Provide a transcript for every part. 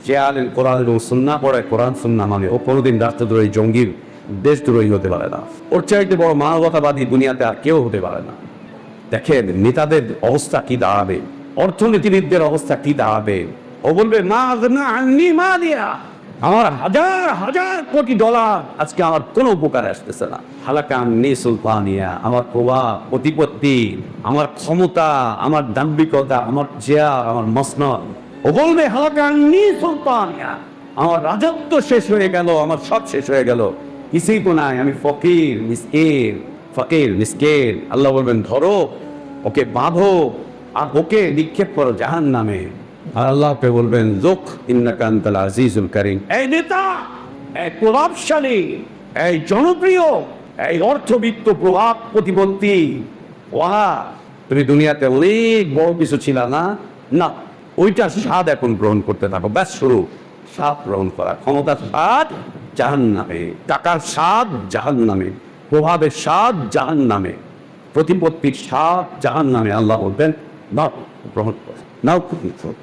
যে আলেম কোরআন এবং সুন্নাহ পড়ে, কোরআন সুন্নাহ মানে, ও কোনোদিন রাষ্ট্রদ্রোহী, জঙ্গির, দেশদ্রোহী হতে পারে না। ওর চাইতে বড় মানবতাবাদী দুনিয়াতে আর কেউ হতে পারে না। দেখেন নেতাদের অবস্থা কি দাঁড়াবে, অর্থনীতিবিদদের অবস্থা কি দাঁড়াবে। ও বলবে মা দিয়া আমার হাজার হাজার কোটি ডলার আজকে আমার কোনো উপকারে আসতেছে না। হালাকান নি সুলতানিয়া, আমার প্রভাব প্রতিপত্তি, আমার ক্ষমতা, আমার দাম্ভিকতা, আমার চেয়ার, আমার মসনদ। ও বলবে হালাকান নি সুলতানিয়া, আমার রাজত্ব শেষ হয়ে গেল, আমার সব শেষ হয়ে গেল, কিছুই তো নাই, আমি ফকির মিসকিন, ফকির মিসকিন। আল্লাহ বলবেন ধরো ওকে, বাঁধো, আর ওকে নিক্ষেপ করো জাহান্নামে। আর আল্লাহকে বলবেন যুক ইন্নাকা আনতাল আজিজুল কারীম। এই নেতা, এই প্রভাবশালী, এই জনপ্রিয়, এই অর্থবিত্ত প্রভাব প্রতিপত্তি, ওয়া তুমি দুনিয়াতে অনেক বড় কিছু ছিল না, না ওইটার স্বাদ এখন গ্রহণ করতে থাকো। ব্যাস শুরু, স্বাদ গ্রহণ করা, ক্ষমতার স্বাদ জাহান্নামে, টাকার স্বাদ জাহান্নামে, প্রভাবের স্বাদ জাহান্নামে, প্রতিপত্তির স্বাদ জাহান্নামে। আল্লাহ বলবেন নাও গ্রহণ করো, নাও।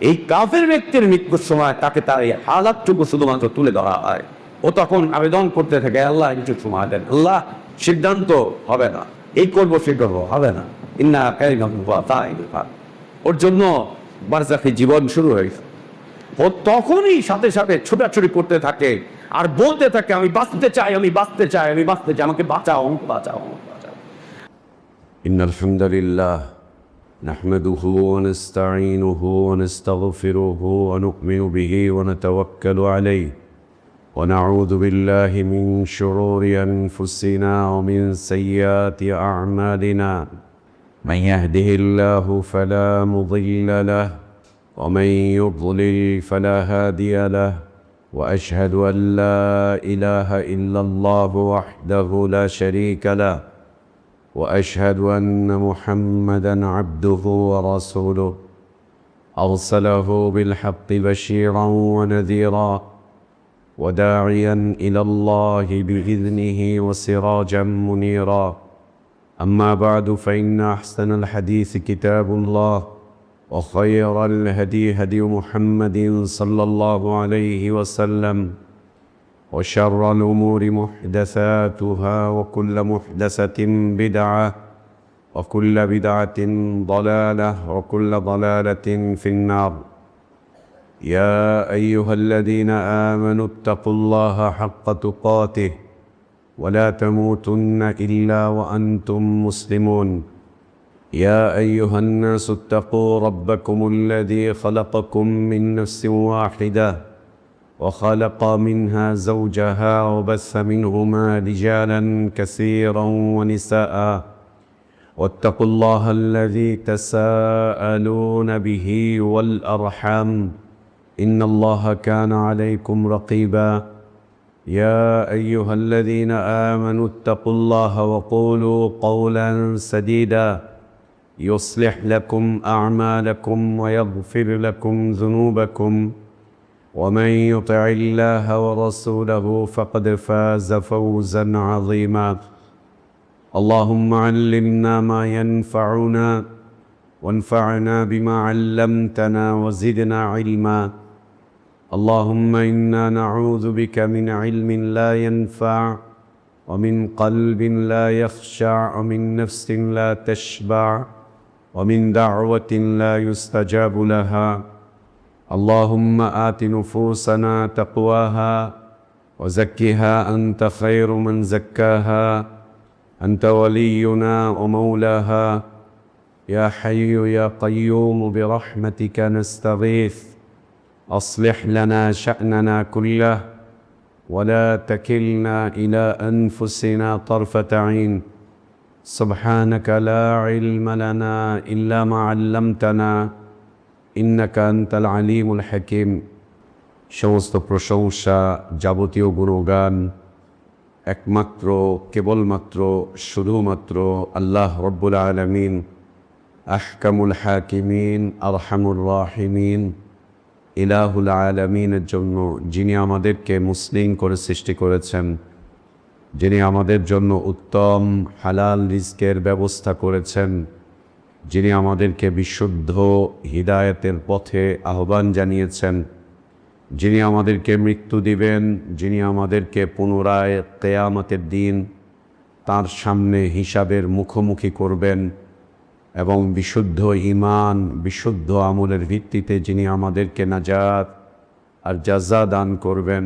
এই কাফের ব্যক্তির মৃত্যুর সময় তাকে তার এই হালাতটুকু শুধুমাত্র তুলে ধরা হয়। ও তখন আবেদন করতে থাকে, আল্লাহ একটু সময় দেন, আল্লাহ সিদ্ধান্ত হবে না, এই করবো সে করবো, হবে না। ইন্না ওর জন্য বারজাখী জীবন শুরু হয়েছে। ও তখনই সাথে সাথে ছোটাছুটি করতে থাকে আর বলতে থাকে, আমি বাঁচতে চাই, আমি বাঁচতে চাই, আমি বাঁচতে চাই, আমাকে বাঁচাও, আমাকে বাঁচাও, আমাকে বাঁচাও। ইন্নাল হামদুলিল্লাহ নাহমাদুহু ওয়া নাস্তাঈনুহু ওয়া নাস্তাগফিরুহু ওয়া নু'মিনু বিহি ওয়া নাতাওয়াক্কালু আলাইহি ওয়া নাউযু বিল্লাহি মিন শুরুরি আনফুসিনা ওয়া মিন সাইয়্যাতি আ'মালিনা মান ইয়াহদিহিল্লাহু ফালা মুদিল্লা লাহু ومن يضلل فلا هادي له وأشهد أن لا إله إلا الله وحده لا شريك له وأشهد أن محمدا عبده ورسوله أرسله بالحق بشيرا ونذيرا وداعيا إلى الله بإذنه وسراجا منيرا. أما بعد فإن أحسن الحديث كتاب الله وخير الهدي هدي محمد صلى الله عليه وسلم وشر الأمور محدثاتها وكل محدثة بدعة وكل بدعة ضلالة وكل ضلالة في النار. يا أيها الذين آمنوا اتقوا الله حق تقاته ولا تموتن إلا وأنتم مسلمون. يا أيها الناس اتقوا ربكم الذي خلقكم من نفس واحدة وخلق منها زوجها وبث منهما رجالا كثيرا ونساء واتقوا الله الذي تساءلون به والأرحام إن الله كان عليكم رقيبا. يا أيها الذين آمنوا اتقوا الله وقولوا قولا سديدا يصلح لكم أعمالكم ويغفر لكم ذنوبكم ومن يطع الله ورسوله فقد فاز فوزا عظيما. اللهم علمنا ما ينفعنا وانفعنا بما علمتنا وزدنا علما. اللهم إنا نعوذ بك من علم لا ينفع ومن قلب لا يخشع ومن نفس لا تشبع ومن دعوة لا يستجاب لها. اللهم آت نفوسنا تقواها وزكها أنت خير من زكاها أنت ولينا ومولاها. يا حي يا قيوم برحمتك نستغيث أصلح لنا شأننا كله ولا تكلنا إلى أنفسنا طرفة عين. سبحانك لا علم لنا إلا ما علمتنا إنك أنت العليم الحكيم. সমস্ত প্রশংসা, যাবতীয় গুণগান একমাত্র, কেবলমাত্র, শুধুমাত্র আল্লাহ রব্বুল আলামিন, আহকামুল হাকিমিন, আরহামুর রাহিমিন, ইলাহুল আলামিনের জন্য, যিনি আমাদেরকে মুসলিম করে সৃষ্টি করেছেন, যিনি আমাদের জন্য উত্তম হালাল রিজকের ব্যবস্থা করেছেন, যিনি আমাদেরকে বিশুদ্ধ হিদায়াতের পথে আহ্বান জানিয়েছেন, যিনি আমাদেরকে মৃত্যু দিবেন, যিনি আমাদেরকে পুনরায় কিয়ামতের দিন তার সামনে হিসাবের মুখোমুখি করবেন এবং বিশুদ্ধ ঈমান, বিশুদ্ধ আমলের ভিত্তিতে যিনি আমাদেরকে নাজাত আর জাযা দান করবেন,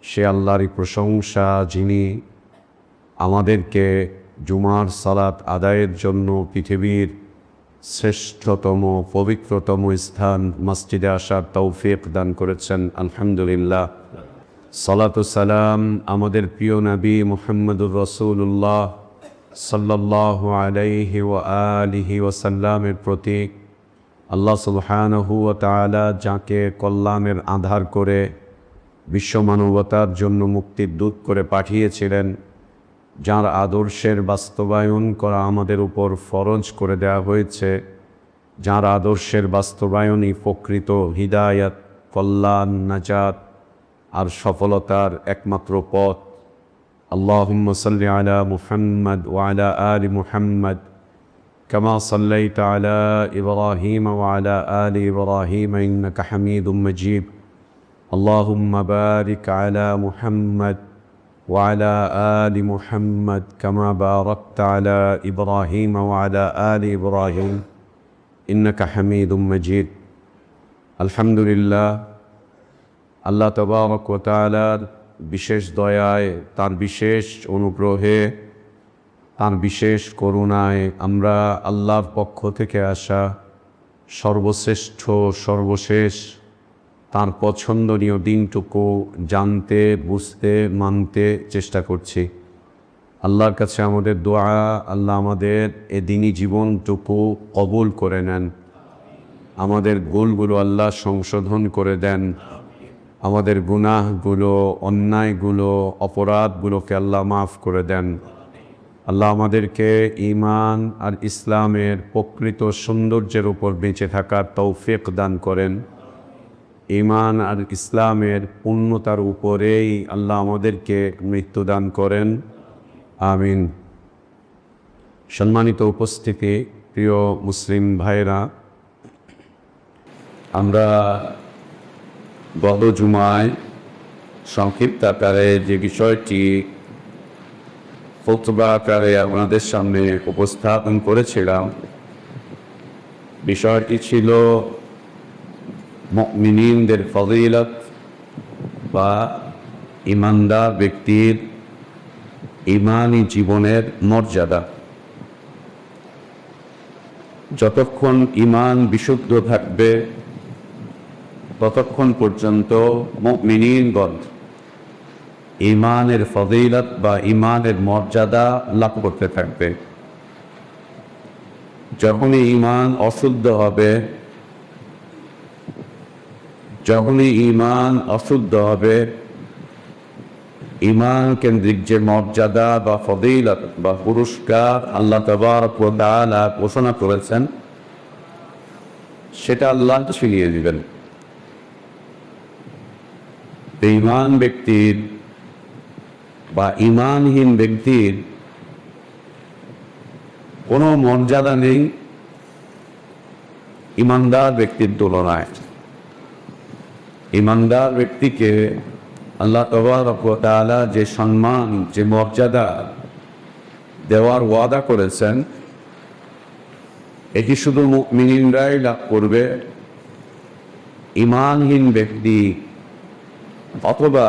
সে আল্লাহরই প্রশংসা, যিনি আমাদেরকে জুমার সালাত আদায়ের জন্য পৃথিবীর শ্রেষ্ঠতম পবিত্রতম স্থান মসজিদে আসার তৌফিক দান করেছেন। আলহামদুলিল্লাহ। সালাতু সালাম আমাদের প্রিয় নবী মুহাম্মদুর রাসূলুল্লাহ সাল্লাল্লাহু আলাইহি ওয়া আলিহি ওয়াসাল্লামের প্রতি। আল্লাহ সুবহানাহু ওয়া তাআলা যাকে কল্যাণের আধার করে বিশ্ব মানবতার জন্য মুক্তির দূত করে পাঠিয়েছিলেন, যার আদর্শের বাস্তবায়ন করা আমাদের উপর ফরজ করে দেওয়া হয়েছে, যার আদর্শের বাস্তবায়নই প্রকৃত হিদায়াত, কল্যাণ, নাজাত আর সফলতার একমাত্র পথ। আল্লাহুম্মা সাল্লি আলা মুহাম্মদ ওয়া আলা আলি মুহাম্মদ কামা সাল্লাইতা আলা ইব্রাহিম ওয়া আলা আলি ইব্রাহিম ইন্নাকা হামিদুম মাজিদ। আল্লাহুম্মা বারিক আলা মুহাম্মদ وعلى آل محمد كما باركت على إبراهيم وعلى آل إبراهيم إنك حميد مجيد। الحمد لله। আল্লাহ তাবারক ওয়া তাআলার বিশেষ দয়ায়, তার বিশেষ অনুগ্রহে, তার বিশেষ করুণায় আমরা আল্লাহর পক্ষ থেকে আসা সর্বশ্রেষ্ঠ, সর্বশেষ, তার পছন্দনীয় দিনটুকু জানতে, বুঝতে, মানতে চেষ্টা করছি। আল্লাহর কাছে আমাদের দোয়া, আল্লাহ আমাদের এ দিনই জীবনটুকু কবুল করে নেন। আমাদের ভুলগুলো আল্লাহ সংশোধন করে দেন। আমাদের গুনাহগুলো, অন্যায়গুলো, অপরাধগুলোকে আল্লাহ মাফ করে দেন। আল্লাহ আমাদেরকে ঈমান আর ইসলামের প্রকৃত সৌন্দর্যের উপর বেঁচে থাকার তৌফিক দান করেন। ঈমান আর ইসলামের পূর্ণতার উপরেই আল্লাহ আমাদেরকে মৃত্যু দান করেন। আমিন। সম্মানিত উপস্থিতি, প্রিয় মুসলিম ভাইরা, আমরা গত জুমায় সংক্ষিপ্ত আকারে যে বিষয়টি খুতবা আকারে আপনাদের সামনে উপস্থাপন করেছিলাম, বিষয়টি ছিল মুমিনদের ফজিলত বা ঈমানদার ব্যক্তির ঈমানি জীবনের মর্যাদা। যতক্ষণ ঈমান বিশুদ্ধ থাকবে ততক্ষণ পর্যন্ত মুমিনগণ ঈমানের ফজিলত বা ঈমানের মর্যাদা লাভ করতে থাকবে। যখনই ঈমান অশুদ্ধ হবে, যখনই ঈমান অশুদ্ধ হবে, ঈমান কেন্দ্রিক যে মর্যাদা বা ফজিলত বা পুরস্কার আল্লাহ তাবারক ওয়া তাআলা ঘোষণা করেছেন, সেটা আল্লাহ ছিনিয়ে দিবেন। ঈমান ব্যক্তির বা ঈমানহীন ব্যক্তির কোনো মর্যাদা নেই ঈমানদার ব্যক্তির তুলনায়। ঈমানদার ব্যক্তিকে আল্লাহ তাবারক ওয়া তাআলা যে সম্মান, যে মর্যাদা দেওয়ার ওয়াদা করেছেন, এটি শুধু মুমিনরাই লাভ করবে। ঈমানহীন ব্যক্তি অথবা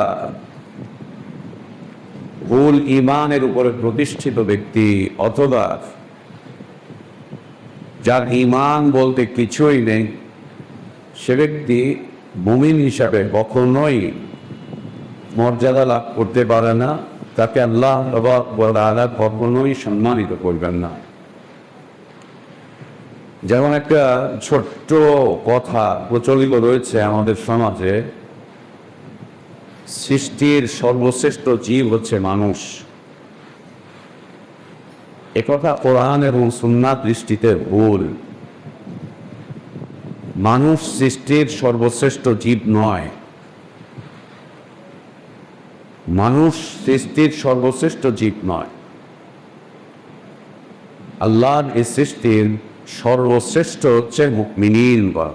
ভুল ঈমানের উপরে প্রতিষ্ঠিত ব্যক্তি অথবা যার ঈমান বলতে কিছুই নেই, সে ব্যক্তি মুমিন হিসাবে কখনোই মর্যাদা লাভ করতে পারে না। তাকে আল্লাহ তাআলা কখনোই সম্মানিত করবেন না। যেমন একটা ছোট্ট কথা প্রচলিত রয়েছে আমাদের সমাজে, সৃষ্টির সর্বশ্রেষ্ঠ জীব হচ্ছে মানুষ। একথা কোরআন এবং সুন্নাহ দৃষ্টিতে ভুল। মানুষ সৃষ্টির সর্বশ্রেষ্ঠ জীব নয়। মানুষ সৃষ্টির সর্বশ্রেষ্ঠ জীব নয়। আল্লাহর এই সৃষ্টির সর্বশ্রেষ্ঠ হচ্ছে মুমিনগণ,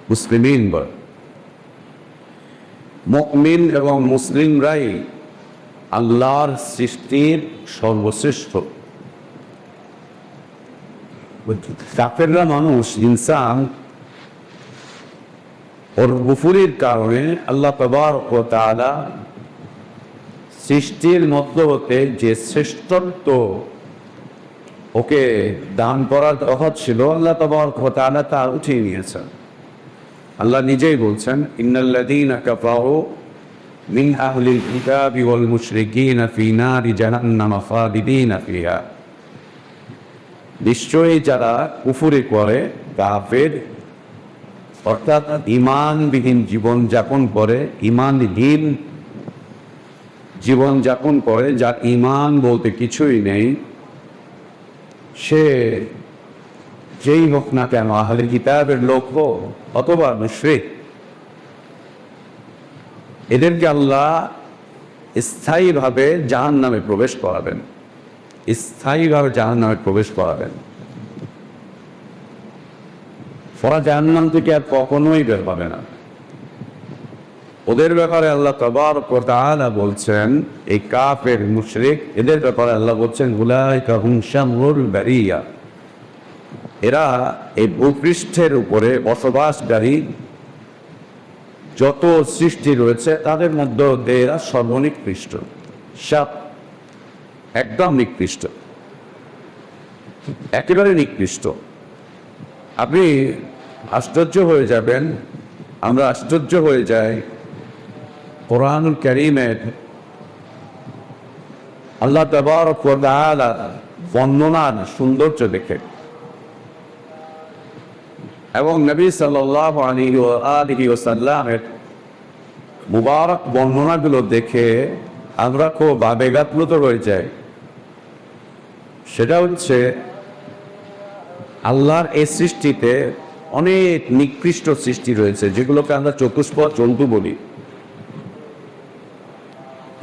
মুসলিমগণ। মুমিন এবং মুসলিমরাই আল্লাহর সৃষ্টির সর্বশ্রেষ্ঠ। কাফেররা মানুষ, ইনসান, ওর কুফরির কারণে আল্লাহ তাবারক ওয়া তাআলা সৃষ্টির মধ্য হতে যে শ্রেষ্ঠত্ব ওকে দান করার কথা ছিল, আল্লাহ তাবারক ওয়া তাআলা তা উঠিয়ে নিয়েছেন। আল্লাহ নিজেই বলছেন, ইন্নাল্লাযীনা কাফারু মিন আহলিল কিতাবি ওয়াল মুশরিকিনা ফী নারি জাহান্নাম খালিদিনা ফিহা। নিশ্চয়ই যারা কুফরি করে, কাফের অর্থাৎ ঈমানবিহীন জীবনযাপন করে, ঈমানহীন জীবনযাপন করে, যার ঈমান বলতে কিছুই নেই, সে যেই হোক না কেন, আহলে কিতাবের লোক হোক অথবা মুশরিক, এদেরকে আল্লাহ স্থায়ীভাবে জাহান্নামে প্রবেশ করাবেন, স্থায়ীভাবে জাহান্নামে প্রবেশ করাবেন। ওরা জাহান্নাম থেকে আর কখনোই বের পাবে না। ওদের ব্যাপারে আল্লাহ তাবারক ওয়া তাআলা বলছেন, এই কাফের মুশরিক এদের ব্যাপারে আল্লাহ বলছেন, উলাইকা হুম শাররুল বারিয়া, এরা এই ভূপৃষ্ঠের উপরে বসবাসকারী যত সৃষ্টি রয়েছে তাদের মধ্যে এরা সর্বনিকৃষ্ট, সব একদম নিকৃষ্ট, একেবারে নিকৃষ্ট। আপনি আশ্চর্য হয়ে যাবেন, আমরা আশ্চর্য হয়ে যাই কোরআনুল কারীমের আল্লাহ তাবারক ওয়া তাআলা বর্ণনার সৌন্দর্য দেখে এবং নবী সাল্লাল্লাহু আলাইহি ওয়াসাল্লামের মুবারক বর্ণনাগুলো দেখে আমরা খুব আবেগাপ্লুত হয়ে যাই। সেটা হচ্ছে আল্লাহর এই সৃষ্টিতে অনেক নিকৃষ্ট সৃষ্টি রয়েছে, যেগুলোকে আমরা চতুষ্পদ জন্তু বলি।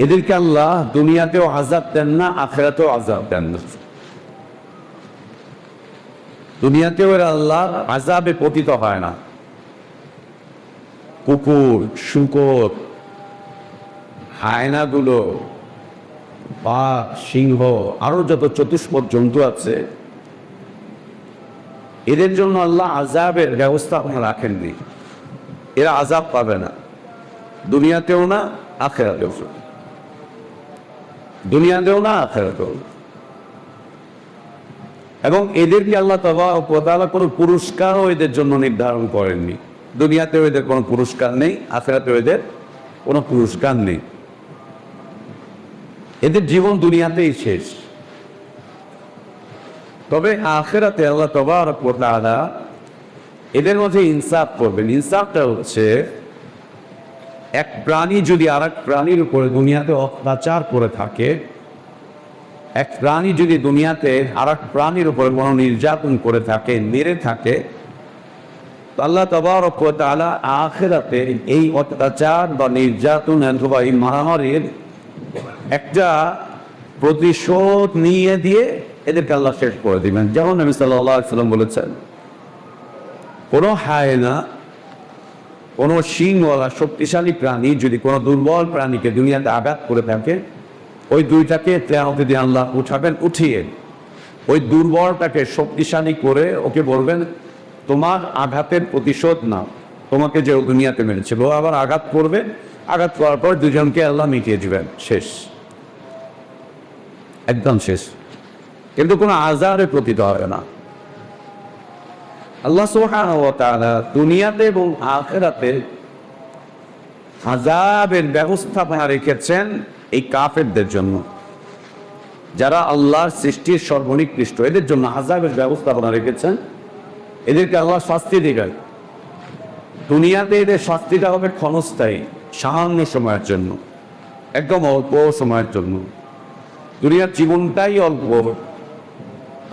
এদেরকে আল্লাহ দুনিয়াতেও আযাব দেন না, আখিরাতেও আযাব দেন না। দুনিয়াতেও এরা আল্লাহর আযাবে পতিত হয় না। কুকুর, শূকর, হায়নাগুলো, বাঘ, সিংহ, আরো যত চতুষ্পদ জন্তু আছে, এদের জন্য আল্লাহ আযাবের ব্যবস্থা রাখেননি। এরা আযাব পাবে না, দুনিয়াতেও না, আখিরাতেও না। দুনিয়াতেও না, আখিরাতেও না। এবং এদেরকে আল্লাহ তাবারক ওয়া তাআলা কোনো পুরস্কারও এদের জন্য নির্ধারণ করেননি। দুনিয়াতেও এদের কোনো পুরস্কার নেই, আখিরাতেও এদের কোনো পুরস্কার নেই। এদের জীবন দুনিয়াতেই শেষ। তবে আখিরাতে আল্লাহ তাবারক ওয়া তাআলা এদের মধ্যে ইনসাফ করবেন। ইনসাফটা হচ্ছে, এক প্রাণী যদি আর এক প্রাণীর উপরে দুনিয়াতে অত্যাচার করে থাকে, এক প্রাণী যদি দুনিয়াতে আর এক প্রাণীর উপরে কোনো নির্যাতন করে থাকে, মেরে থাকে, আল্লাহ তাবারক ওয়া তাআলা আখিরাতে এই অত্যাচার বা নির্যাতন অথবা এই মারামারির একটা প্রতিশোধ নিয়ে দিয়ে এদেরকে আল্লাহ শেষ করে দিবেন। যেমন নবী সাল্লাল্লাহু আলাইহি ওয়াসাল্লাম বলেছেন, কোনো হায়না, কোনো শিংওয়ালা শক্তিশালী প্রাণী যদি কোনো দুর্বল প্রাণীকে দুনিয়াতে আঘাত করে থাকে, ওই দুইটাকে কিয়ামতের দিন আল্লাহ উঠাবেন, উঠিয়ে ওই দুর্বলটাকে শক্তিশালী করে ওকে বলবেন, তোমার আঘাতের প্রতিশোধ নাও। তোমাকে যে দুনিয়াতে মেরেছিল, ও আবার আঘাত করবে, আঘাত করার পর দুজনকে আল্লাহ মিটিয়ে দিবেন, শেষ, একদম শেষ। কিন্তু কোনো আযাবে পতিত হবে না। আল্লাহ সুবহানাহু ওয়া তাআলা দুনিয়াতে এবং আখিরাতে আযাবের ব্যবস্থাপনা রেখেছেন এই কাফেরদের জন্য, যারা আল্লাহর সৃষ্টির সর্বনিকৃষ্ট, এদের জন্য আযাবের ব্যবস্থাপনা রেখেছেন। এদেরকে আল্লাহ শাস্তি দিবেন। দুনিয়াতে এদের শাস্তিটা হবে ক্ষণস্থায়ী, সামান্য সময়ের জন্য, একদম অল্প সময়ের জন্য। দুনিয়ার জীবনটাই অল্প,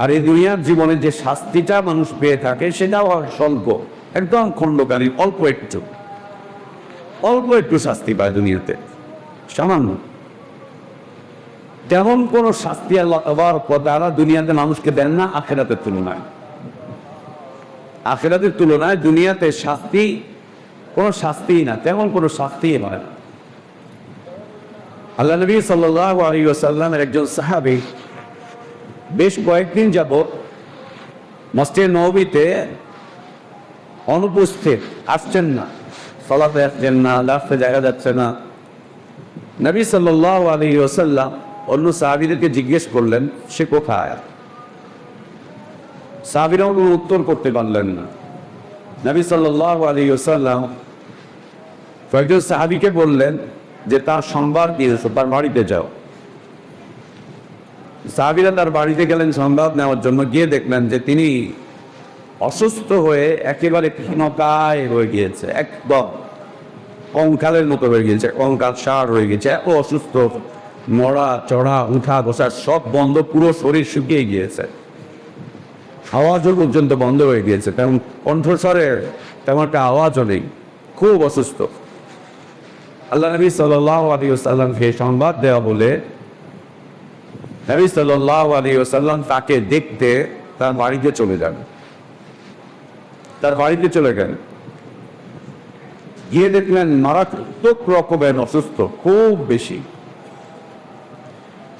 আর এই দুনিয়ার জীবনে যে শাস্তিটা মানুষ পেয়ে থাকে সেটাও স্বল্প, একদম খণ্ডকারী, অল্প একটু শাস্তি পায় দুনিয়াতে, সামান্য। তেমন কোনো শাস্তি আল্লাহ তাবারক ওয়া তাআলা দুনিয়াতে মানুষকে দেন না আখিরাতের তুলনায়। আখিরাতের তুলনায় দুনিয়াতে শাস্তি কোনো শাস্তিই না, তেমন কোনো শাস্তিই হয় না। আল্লাহ নবী সাল্লাল্লাহু আলাইহি ওয়াসাল্লামের একজন সাহাবী বেশ কয়েকদিন যাবত মসজিদে নববীতে অনুপস্থিত, আসছেন না, সালাতে আসছেন না, লাফতে জায়গা যাচ্ছে না। নবী সাল্লাল্লাহু আলাইহি ওয়াসাল্লাম অন্য সাহাবীদেরকে জিজ্ঞেস করলেন সে কোথায়। সাহাবীরাও কোনো উত্তর করতে পারলেন না। নবী সাল্লাল্লাহু আলাইহি ওয়াসাল্লাম কয়েকজন সাহাবীকে বললেন যে তার সংবাদ দিয়েছে, তার বাড়িতে যাও। সাহাবীরা তার বাড়িতে গেলেন সংবাদ নেওয়ার জন্য। গিয়ে দেখলেন যে তিনি অসুস্থ হয়ে একেবারে ক্ষীণকায় হয়ে গিয়েছে, একদম কঙ্কালের মতো হয়ে গিয়েছে, কঙ্কাল সার হয়ে গেছে, এত অসুস্থ। নড়া চড়া উঠা বসা সব বন্ধ, পুরো শরীর শুকিয়ে গিয়েছে, আওয়াজও পর্যন্ত বন্ধ হয়ে গিয়েছে, তেমন কণ্ঠস্বরের তেমন একটা আওয়াজও নেই, খুব অসুস্থ। আল্লাহ নবী সাল্লাল্লাহু আলাইহি ওয়াসাল্লামকে সংবাদ দেওয়া বলে নবী সাল্লাল্লাহু আলাইহি ওয়াসাল্লাম তাকে দেখতে তার বাড়িতে চলে যান। তার বাড়িতে চলে গেলেন, গিয়ে দেখলেন মারাত্মক রকমের অসুস্থ, খুব বেশি।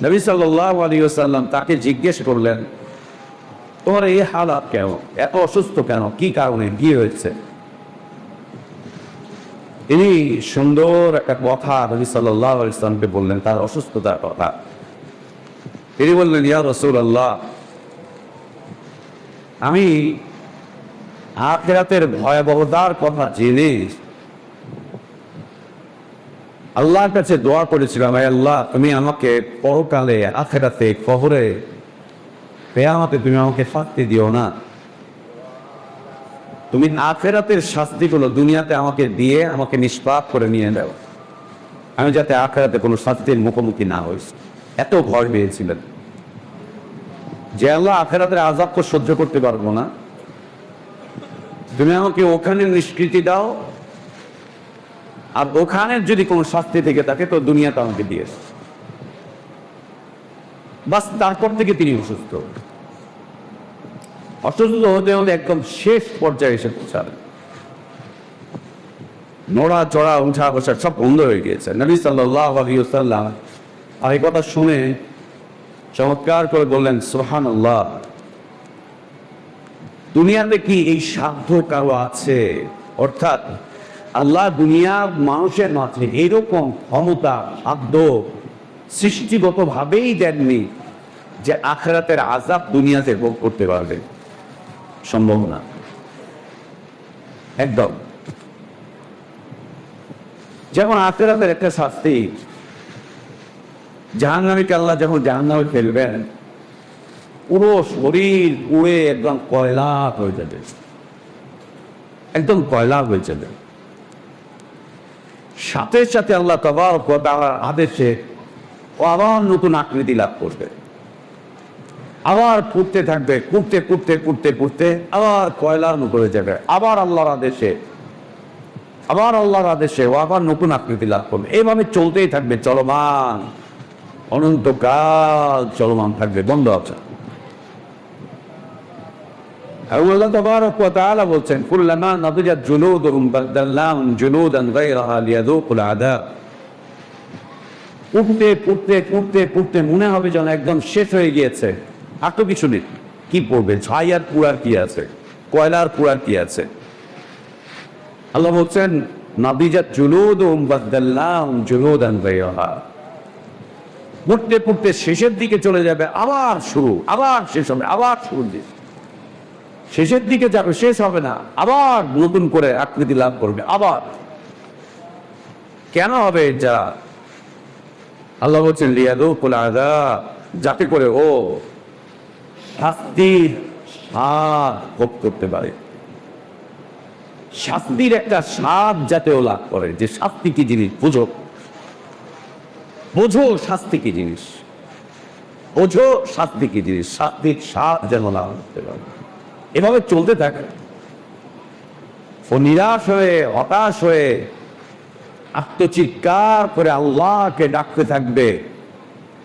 নবী সাল্লাল্লাহু আলাইহি ওয়াসাল্লাম তাকে জিজ্ঞেস করলেন তোমার এই হালাত কেন, এত অসুস্থ কেন, কি কারণে, কি হয়েছে? তিনি সুন্দর একটা কথা নবী সাল্লাল্লাহু আলাইহি ওয়াসাল্লামকে বললেন, তার অসুস্থতার কথা। তিনি বললেন ইয়া রাসূলুল্লাহ, আমি আখিরাতের ভয়াবহতার কথা জেনে আল্লাহর কাছে দোয়া করেছিলাম, হে আল্লাহ তুমি আমাকে পরকালে আখিরাতে কবরে কিয়ামতে তুমি আমাকে শাস্তি দিও না। তুমি আখিরাতের শাস্তিগুলো দুনিয়াতে আমাকে দিয়ে আমাকে নিষ্পাপ করে নিয়ে দাও, আমি যাতে আখিরাতে কোনো শাস্তির মুখোমুখি না হই। এত ভয় পেয়েছিলেন যে আল্লাহ আখিরাতের আযাব তো সহ্য করতে পারবো না, তুমি আমাকে ওখানে নিষ্কৃতি দাও, আর ওখানের যদি কোনো শাস্তি থেকে থাকে তো দুনিয়াতে আমাকে দিয়ে। বাস তারপর থেকে তিনি অসুস্থ হতে হতে একদম শেষ পর্যায়ে এসে পৌঁছালেন। নড়া চড়া উঠা বসা সব বন্ধ হয়ে গিয়েছে। নবী সাল্লাল্লাহু আলাইহি ওয়াসাল্লাম আর এই কথা শুনে চমৎকার করে বললেন সুবহানাল্লাহ, দুনিয়াতে কি এই সাধ্য কারো আছে? অর্থাৎ আল্লাহ দুনিয়ার মানুষের মাঝে এইরকম ক্ষমতা সাধ্য সৃষ্টিগতভাবেই দেননি যে আখিরাতের আযাব দুনিয়াতে ভোগ করতে পারবে, সম্ভব না একদম। যেমন আখিরাতের একটা শাস্তি, জাহান্নামীকে আল্লাহ যখন জাহান্নামে ফেলবেন পুরো শরীর পুড়ে একদম কয়লা হয়ে যাবে, একদম কয়লা হয়ে যাবে। সাথে সাথে আল্লাহ তাবারক ওয়া তাআলার আদেশে ও আবার নতুন আকৃতি লাভ করবে, আবার পুড়তে থাকবে, পুড়তে পুড়তে পুড়তে পুড়তে আবার কয়লার মতো হয়ে যাবে, আবার আল্লাহর আদেশে, আবার আল্লাহর আদেশে ও আবার নতুন আকৃতি লাভ করবে। এইভাবে চলতেই থাকবে, চলমান, অনন্তকাল চলমান থাকবে, বন্ধ আছে। আল্লাহ তাবারক ওয়া তাআলা বলছেন কুল্লামা নাদিজাত জুলুদুহুম বাদদালনাহুম জুলুদান গায়রাহা লিয়াযুকুল আযাব। পুড়তে পুড়তে পুড়তে পুড়তে মনে হবে যেন একদম শেষ হয়ে গিয়েছে, আর তো কিছু নেই, কি পড়বে, ছাই আর পুরার কি আছে, কয়লার পুরার কি আছে। আল্লাহ বলছেন নাদিজাত জুলুদুহুম বাদদালনাহুম জুলুদান গায়রাহা, পুড়তে পুড়তে শেষের দিকে চলে যাবে, আবার শুরু, আবার শেষ হবে, আবার শুরু দিয়ে শেষের দিকে যাবে, শেষ হবে না, আবার নতুন করে আকৃতি লাভ করবে। আবার কেন হবে যা? আল্লাহ বলছেন লিয়াযুকুল আযাব, যাতে করে ও শাস্তির স্বাদ ভোগ করতে পারে, শাস্তির একটা স্বাদ যাতে ও লাভ করে। যে শাস্তি কি জিনিস বুঝো, বোঝো শাস্তি কি জিনিস, বোঝো শাস্তি কি জিনিস, শাস্তির স্বাদ যেন লাভ করতে পারে। এভাবে চলতে থাকে, ও নিরাশ হয়ে হতাশ হয়ে আত্মচিৎকার করে আল্লাহকে ডাকতে থাকবে,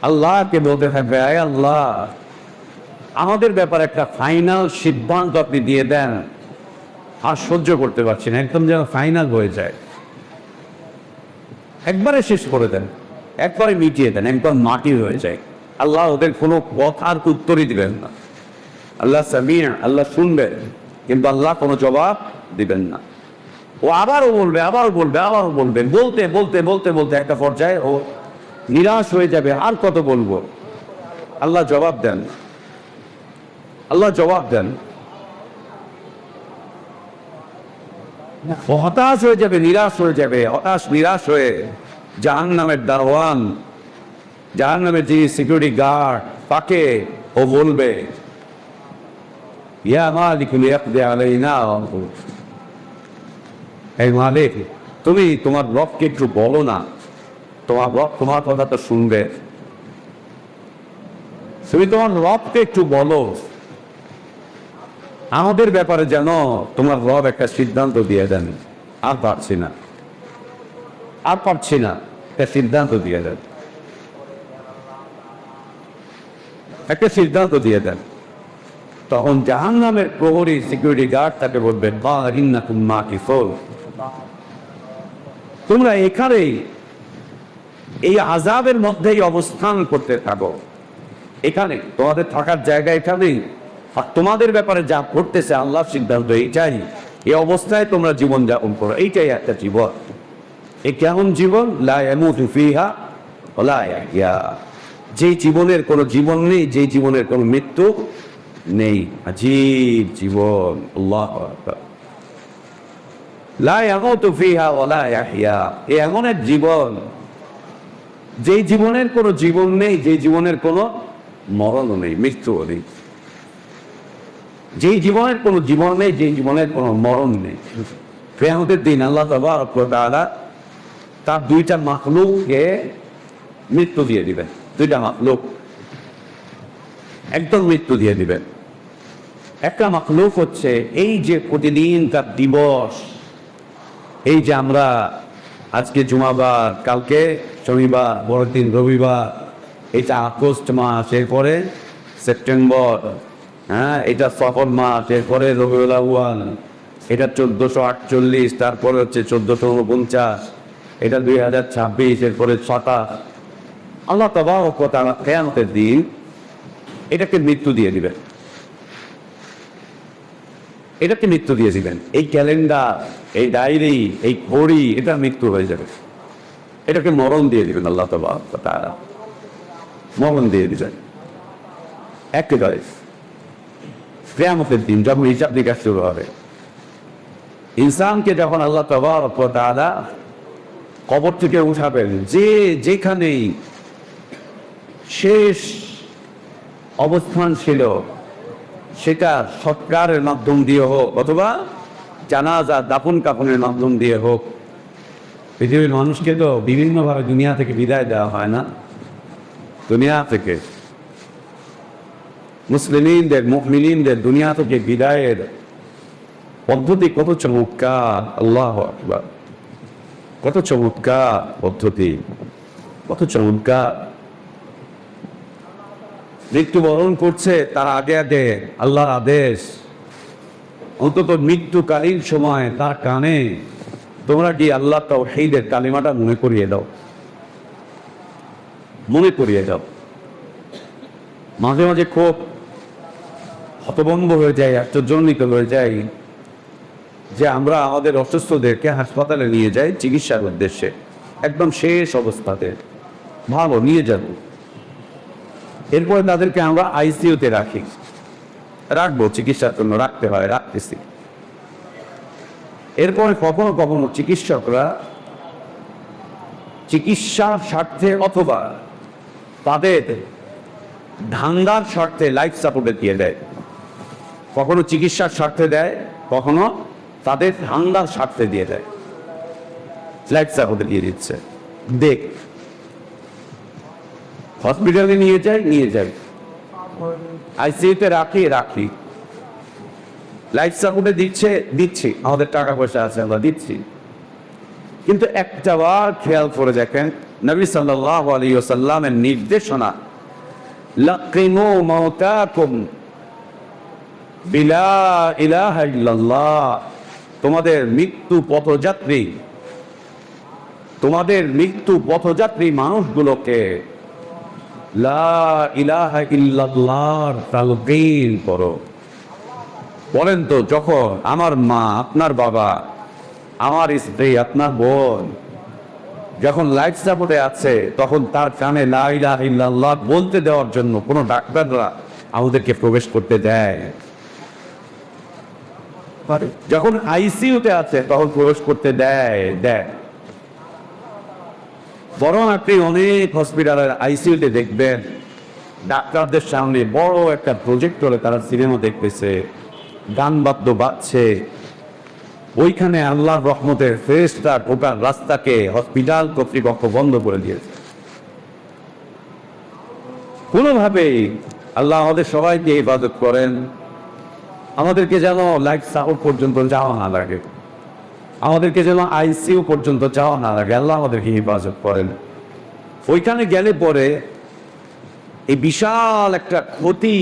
আল্লাহকে বলতে থাকবে আয় আল্লাহ আমাদের ব্যাপারে একটা ফাইনাল সিদ্ধান্ত আপনি দিয়ে দেন, আর সহ্য করতে পারছি না, একদম যেন ফাইনাল হয়ে যায়, একবারে শেষ করে দেন। একবারে মিটিয়ে দেন, একবার মাটি হয়ে যায়। আল্লাহ ওদের কোনো কথার উত্তরই দিবেন না। আল্লাহ সামিয়া, আল্লাহ শুনবেন, কিন্তু আল্লাহ কোনো জবাব দিবেন না। ও আবারও বলবে, আবারও বলবে, আবারও বলবে, বলতে বলতে বলতে বলতে একটা পর্যায়ে ও নিরাশ হয়ে যাবে। আর কত বলবো? আল্লাহ জবাব দেন, আল্লাহ জবাব দেন। হতাশ হয়ে যাবে, নিরাশ হয়ে যাবে, হতাশ নিরাশ হয়ে জাহান্নামের দারওয়ান, জাহান্নামের যে সিকিউরিটি গার্ড, তাকে ও বলবে, ইয়া মালিক লিয়াকদি আলাইনা রাব্বুক, হে মালিক, তুমি তোমার রবকে একটু বলো না, তোমার রব তোমার কথা তো শুনবে, তুমি তোমার রবকে একটু বলো, আমাদের ব্যাপারে যেন তোমার রব একটা সিদ্ধান্ত দিয়ে দেন। আর পারছি না, আর পারছি না, একটা সিদ্ধান্ত দিয়ে দেন, একটা সিদ্ধান্ত দিয়ে দেন। তখন জাহান্নামের প্রহরী সিকিউরিটি গার্ড তাকে বলবে, ইন্নাকুম মাকিফুন, তোমরা এখানেই এই আযাবের মধ্যেই অবস্থান করতে থাকো, এখানে তোমাদের থাকার জায়গা এখানেই, আর তোমাদের ব্যাপারে যা করতেছে আল্লাহর সিদ্ধান্ত এইটাই, এই অবস্থায় তোমরা জীবন যাপন করো, এইটাই একটা জীবন। এ কেমন জীবন? লা ইয়ামুতু ফিহা ওয়া লা ইয়াহইয়া, যেই জীবনের কোনো জীবন নেই, যেই জীবনের কোনো মৃত্যু নেই। আজীব জীবন, আল্লাহু আকবার। লা ইয়ামুতু ফিহা ওয়া লা ইয়াহইয়া, এ এমন এক জীবন যেই জীবনের কোনো জীবন নেই, যেই জীবনের কোনো মরণও নেই, মৃত্যুও নেই। যেই জীবনের কোনো জীবন নেই, যেই জীবনের কোনো মরণ নেই। কিয়ামতের দিন আল্লাহ তাবারক ওয়া তাআলা তার দুইটা মাখলুককে মৃত্যু দিয়ে দিবেন, দুইটা মাখলুক একদম মৃত্যু দিয়ে দিবেন। একটা মাখলুক হচ্ছে এই যে প্রতিদিন তার দিবস, এই যে আমরা আজকে জুমাবার, কালকে শনিবার, পরের রবিবার, এটা আগস্ট মাস, এরপরে সেপ্টেম্বর, হ্যাঁ এটা সফর মাস, এরপরে রবিউল আউয়াল, এটা 1448, তারপরে হচ্ছে 1449, এটা 2026, এরপরে 27। আল্লাহ তাবারক ওয়া তাআলা কিয়ামতের দিন এটাকে মৃত্যু দিয়ে দিবেন, এটাকে মৃত্যু দিয়ে দিবেন। এই ক্যালেন্ডার, এই ডায়েরি, এই ঘড়ি, এটা মৃত্যু হয়ে যাবে, এটাকে মরণ দিয়ে দিবেন আল্লাহ তাবারক ওয়া তাআলা, মরণ দিয়ে দিবেন একেবারে। কিয়ামতের দিন যখন হিসাব নিকাশ শুরু হবে, ইনসানকে যখন আল্লাহ তাবারক ওয়া তাআলা কবর থেকে উঠাবেন, যে যেখানেই শেষ অবস্থান ছিল, সেটা সৎকারের মাধ্যম দিয়ে হোক অথবা জানাজা দাফন কাফনের মাধ্যম দিয়ে হোক। পৃথিবীর মানুষকে তো বিভিন্নভাবে দুনিয়া থেকে বিদায় দেওয়া হয় না, দুনিয়া থেকে মুসলিমদের, মুমিনদের দুনিয়া থেকে বিদায়ের পদ্ধতি কত চমৎকার, আল্লাহু আকবার, কত চমৎকার পদ্ধতি, কত চমৎকার। মৃত্যুবরণ করছে তার আগে আগে আল্লাহর আদেশ, অন্তত মৃত্যুকালীন সময় তার কানে তোমরা কি আল্লাহ তাওহীদের কালিমাটা মনে করিয়ে দাও, মনে করিয়ে দাও। মাঝে মাঝে খুব হতভম্ব হয়ে যায়, আশ্চর্যান্বিত হয়ে যায় যে আমরা আমাদের অসুস্থদেরকে হাসপাতালে নিয়ে যাই চিকিৎসার উদ্দেশ্যে, একদম শেষ অবস্থাতে, ভালো নিয়ে যাব, এরপরে তাদেরকে আমরা আইসিইউতে রাখবো, চিকিৎসার জন্য রাখতে হয়, রাখতেছি। এরপরে কখনো কখনো চিকিৎসকরা চিকিৎসার স্বার্থে অথবা তাদের ধান্দার স্বার্থে লাইফ সাপোর্টে দিয়ে দেয়, কখনো চিকিৎসার স্বার্থে দেয়, কখনো তাদের ধান্দার স্বার্থে দিয়ে দেয়, লাইফ সাপোর্টে দিয়ে দিচ্ছে। দেখ, হসপিটালে নিয়ে যাই, আইসিইউতে রাখি, লাইফ সাপোর্টে দিচ্ছি, আমাদের টাকা পয়সা আছে, আমরা দিচ্ছি। কিন্তু একটা বার খেয়াল করে দেখেন, নবী সাল্লাল্লাহু আলাইহি ওয়াসাল্লামের নির্দেশনা, লাকিনু মাউতাকুম বিলা ইলাহা ইল্লাল্লাহ, তোমাদের মৃত্যু পথযাত্রী, তোমাদের মৃত্যু পথযাত্রী মানুষগুলোকে লা ইলাহা ইল্লাল্লাহর তালকিন করো। বলেন তো, যখন আমার মা, আপনার বাবা, আমার স্ত্রী, আপনার বোন যখন লাইফ সাপোর্টে আছে, তখন তার কানে লা ইলাহা ইল্লাল্লাহ বলতে দেওয়ার জন্য কোনো ডাক্তাররা আমাদেরকে প্রবেশ করতে দেয়? যখন আইসিইউতে আছে তখন প্রবেশ করতে দেয়? বরং আপনি অনেক হসপিটালের আইসিইউতে দেখবেন ডাক্তারদের সামনে বড় একটা প্রজেক্টরে তারা সিনেমা দেখতেছে, গান বাদ্য বাজছে। ওইখানে আল্লাহর রহমতের ফেরেশতা ঢোকার রাস্তাকে হসপিটাল কর্তৃপক্ষ বন্ধ করে দিয়েছে। কোনোভাবেই আল্লাহ আমাদের সবাইকে ইবাদত করেন, আমাদেরকে যেন লাইফ সাপোর্ট পর্যন্ত যাওয়া না লাগে, আমাদেরকে যেন আইসিইউ পর্যন্ত যাওয়া না লাগে। আল্লাহ আমাদেরকে হেফাজত করেন। ওইখানে গেলে পরে এই বিশাল একটা ক্ষতি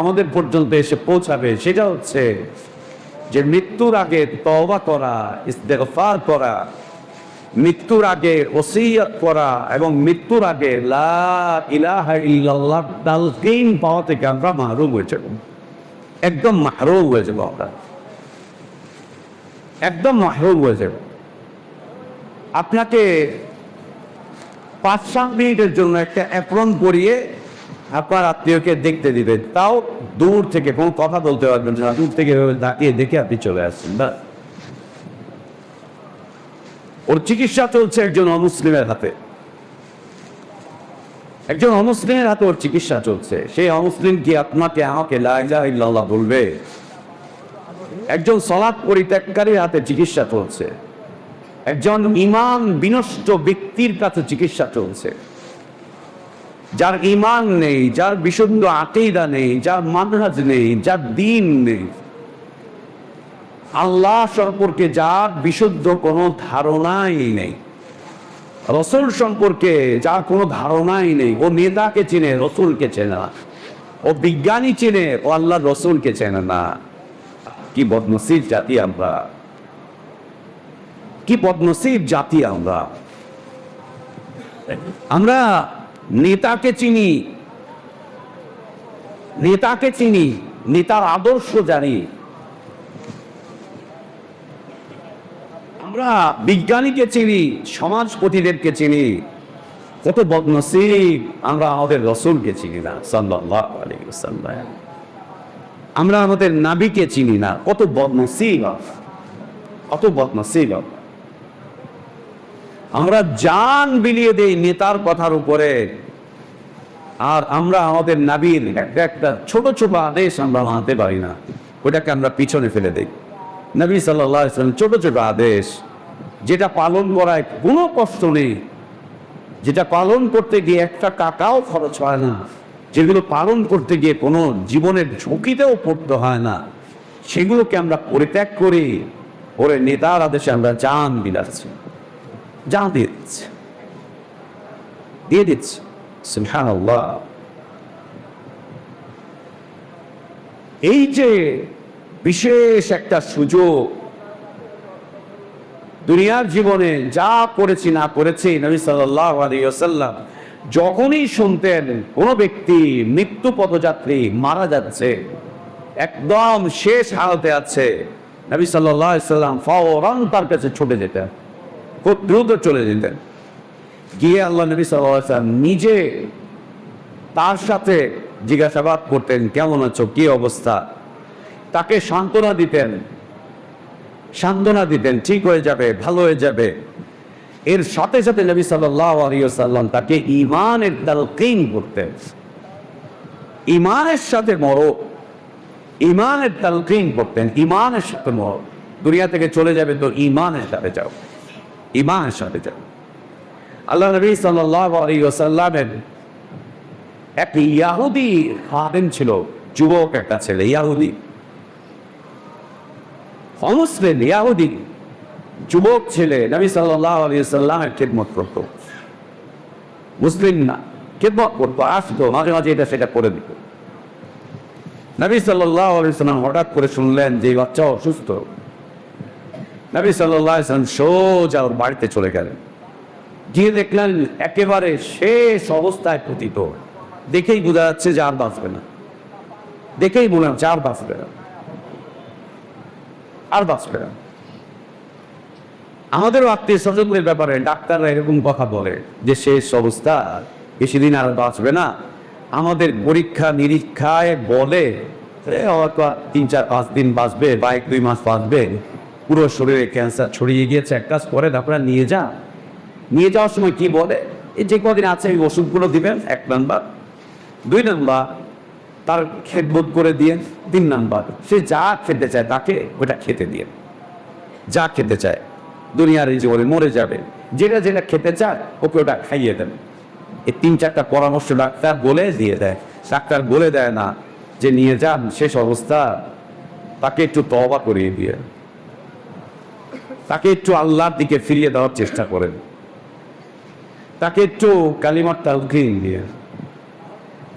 আমাদের পর্যন্ত এসে পৌঁছাবে। সেটা হচ্ছে যে মৃত্যুর আগে তওবা করা, ইস্তেগফার করা, মৃত্যুর আগে ওসিয়ত করা এবং মৃত্যুর আগে লা ইলাহা ইল্লাল্লাহ তালকিন পাওয়া থেকে আমরা মাহরুম হয়ে যাব। একদম মাহরুম হয়ে যাব, আমরা একদম মাহরুম হয়ে যাব। আপনাকে 5-7 মিনিটের জন্য একটা অ্যাপ্রন পরিয়ে আপনার আত্মীয়কে দেখতে দিবেন, তাও দূর থেকে, কোনো কথা বলতে পারবেন না, দূর থেকে তাকিয়ে দেখে আপনি চলে আসছেন। না, ওর চিকিৎসা চলছে একজন অমুসলিমের হাতে, একজন অমুসলিমের হাতে ওর চিকিৎসা চলছে। সেই অমুসলিম কি আপনাকে আমাকে লা ইলাহা ইল্লাল্লাহ বলবে? একজন সালাত পরিত্যাগকারীর হাতে চিকিৎসা চলছে, একজন ঈমান বিনষ্ট ব্যক্তির কাছে চিকিৎসা চলছে, যার ঈমান নেই, যার বিশুদ্ধ আকীদা নেই, যার মানহাজ নেই, যার দ্বীন নেই, আল্লাহ সম্পর্কে যার বিশুদ্ধ কোনো ধারণাই নেই, রসুল সম্পর্কে যার কোনো ধারণাই নেই। ও নেতাকে চেনে, রসুলকে চেনে না। ও বিজ্ঞানী চেনে, ও আল্লাহ রসুলকে চেনে না। কি বদনসিব জাতি আমরা, কি বদনসিব জাতি আমরা। আমরা নেতাকে চিনি, নেতার আদর্শ জানি, আমরা বিজ্ঞানীকে চিনি, সমাজপতিদেরকে চিনি। কত বদনসিব আমরা আমাদের রসুলকে চিনি না, সাল্লাল্লাহু আলাইহি ওয়াসাল্লাম। আমরা আমাদের নবীকে চিনি না। কত বদনসিব, কত বদনসিব। আমরা জান বিলিয়ে দেই নেতার কথার উপরে, আর আমরা আমাদের নবীর একটা ছোট ছোট আদেশ আমরা মানতে পারি না, ওটাকে আমরা পিছনে ফেলে দেই। নবী সাল্লাল্লাহু আলাইহি ওয়াসাল্লাম ছোট ছোট আদেশ, যেটা পালন করায় কোনো কষ্ট নেই, যেটা পালন করতে গিয়ে একটা টাকাও খরচ হয় না, যেগুলো পালন করতে গিয়ে কোনো জীবনের ঝুঁকিতেও পড়তে হয় না, সেগুলোকে আমরা পরিত্যাগ করি। ওরে নেতার আদেশে আমরা জান বিলাচ্ছি, জান দিয়ে দিচ্ছি। সুবহানাল্লাহ। এই যে বিশেষ একটা সুযোগ, দুনিয়ার জীবনে যা করেছি না করেছি, নবী সাল্লাল্লাহু আলাইহি ওয়াসাল্লাম যখনই শুনতেন কোনো ব্যক্তি মৃত্যু পথযাত্রী মারা যাচ্ছে, একদম শেষ হালতে আছে, নবী সাল্লাল্লাহু আলাইহি ওয়াসাল্লাম ফওরান তার কাছে ছুটে যেতেন, খুব দ্রুত চলে যেতেন। গিয়ে আল্লাহ নবী সাল্লাল্লাহু আলাইহি ওয়াসাল্লাম নিজে তার সাথে জিজ্ঞাসাবাদ করতেন, কেমন আছো, কি অবস্থা। তাকে সান্ত্বনা দিতেন, ঠিক হয়ে যাবে, ভালো হয়ে যাবে। এর সাথে সাথে নবী সাল্লাল্লাহু আলাইহি ওয়াসাল্লাম তাকে ঈমানের তালকিন করতেন। ঈমানের সাথে মরো, ঈমানের তালকিন করতেন। ঈমানের সাথে মরো, দুনিয়া থেকে চলে যাবে তো ঈমানের সাথে যাও, ঈমানের সাথে যাও। আল্লাহ নবী সাল্লাল্লাহু আলাইহি ওয়াসাল্লামের এক ইহুদি খাদেম ছিল, যুবক একটা ছেলে, ইহুদি, অমুসলিম ইহুদি যুবক ছেলে নবী সাল্লাল্লাহু আলাইহি ওয়াসাল্লামের খিদমত করত। মুসলিম না, খিদমত করতো, আসতো, মাঝে মাঝে এটা সেটা করে দিত। নবী সাল্লাল্লাহু আলাইহি ওয়াসাল্লাম হঠাৎ করে শুনলেন যে বাচ্চা অসুস্থ, নবী সাল্লাল্লাহু আলাইহি ওয়াসাল্লাম সোজা ওর বাড়িতে চলে গেলেন, গিয়ে দেখলেন একেবারে শেষ অবস্থায় পতিত। দেখেই বোঝা যাচ্ছে যে আর বাঁচবে না, দেখেই মনে হচ্ছে আর বাঁচবে না, আর বাঁচবে না। আমাদেরও আত্মীয় স্বজনদের ব্যাপারে ডাক্তাররা এরকম কথা বলে যে শেষ অবস্থা, বেশি দিন আর বাঁচবে না। আমাদের পরীক্ষা নিরীক্ষায় বলে হয়তো 3-4-5 দিন বাঁচবে বা 1-2 মাস বাঁচবে, পুরো শরীরে ক্যান্সার ছড়িয়ে গিয়েছে, এক কাজ করেন আপনারা নিয়ে যান। নিয়ে যাওয়ার সময় কি বলে, এই যে কদিন আছে এই ওষুধগুলো দিবেন 1 নাম্বার, 2 নাম্বার তার খেদমত করে দিয়ে, 3 নাম্বার সে যা খেতে চায় তাকে ওটা খেতে দিয়ে, যা খেতে চায় দুনিয়ার এই জীবনে মরে যাবে, যেটা যেটা খেতে চায় ওকে ওটা খাইয়ে দেন। এই 3-4টা পরামর্শ ডাক্তার বলে দিয়ে দেয়। ডাক্তার বলে দেয় না যে নিয়ে যান, শেষ অবস্থা, তাকে একটু তওবা করিয়ে দিয়ে, তাকে একটু আল্লাহর দিকে ফিরিয়ে দেওয়ার চেষ্টা করেন, তাকে একটু কালিমার তালকিন দিয়ে,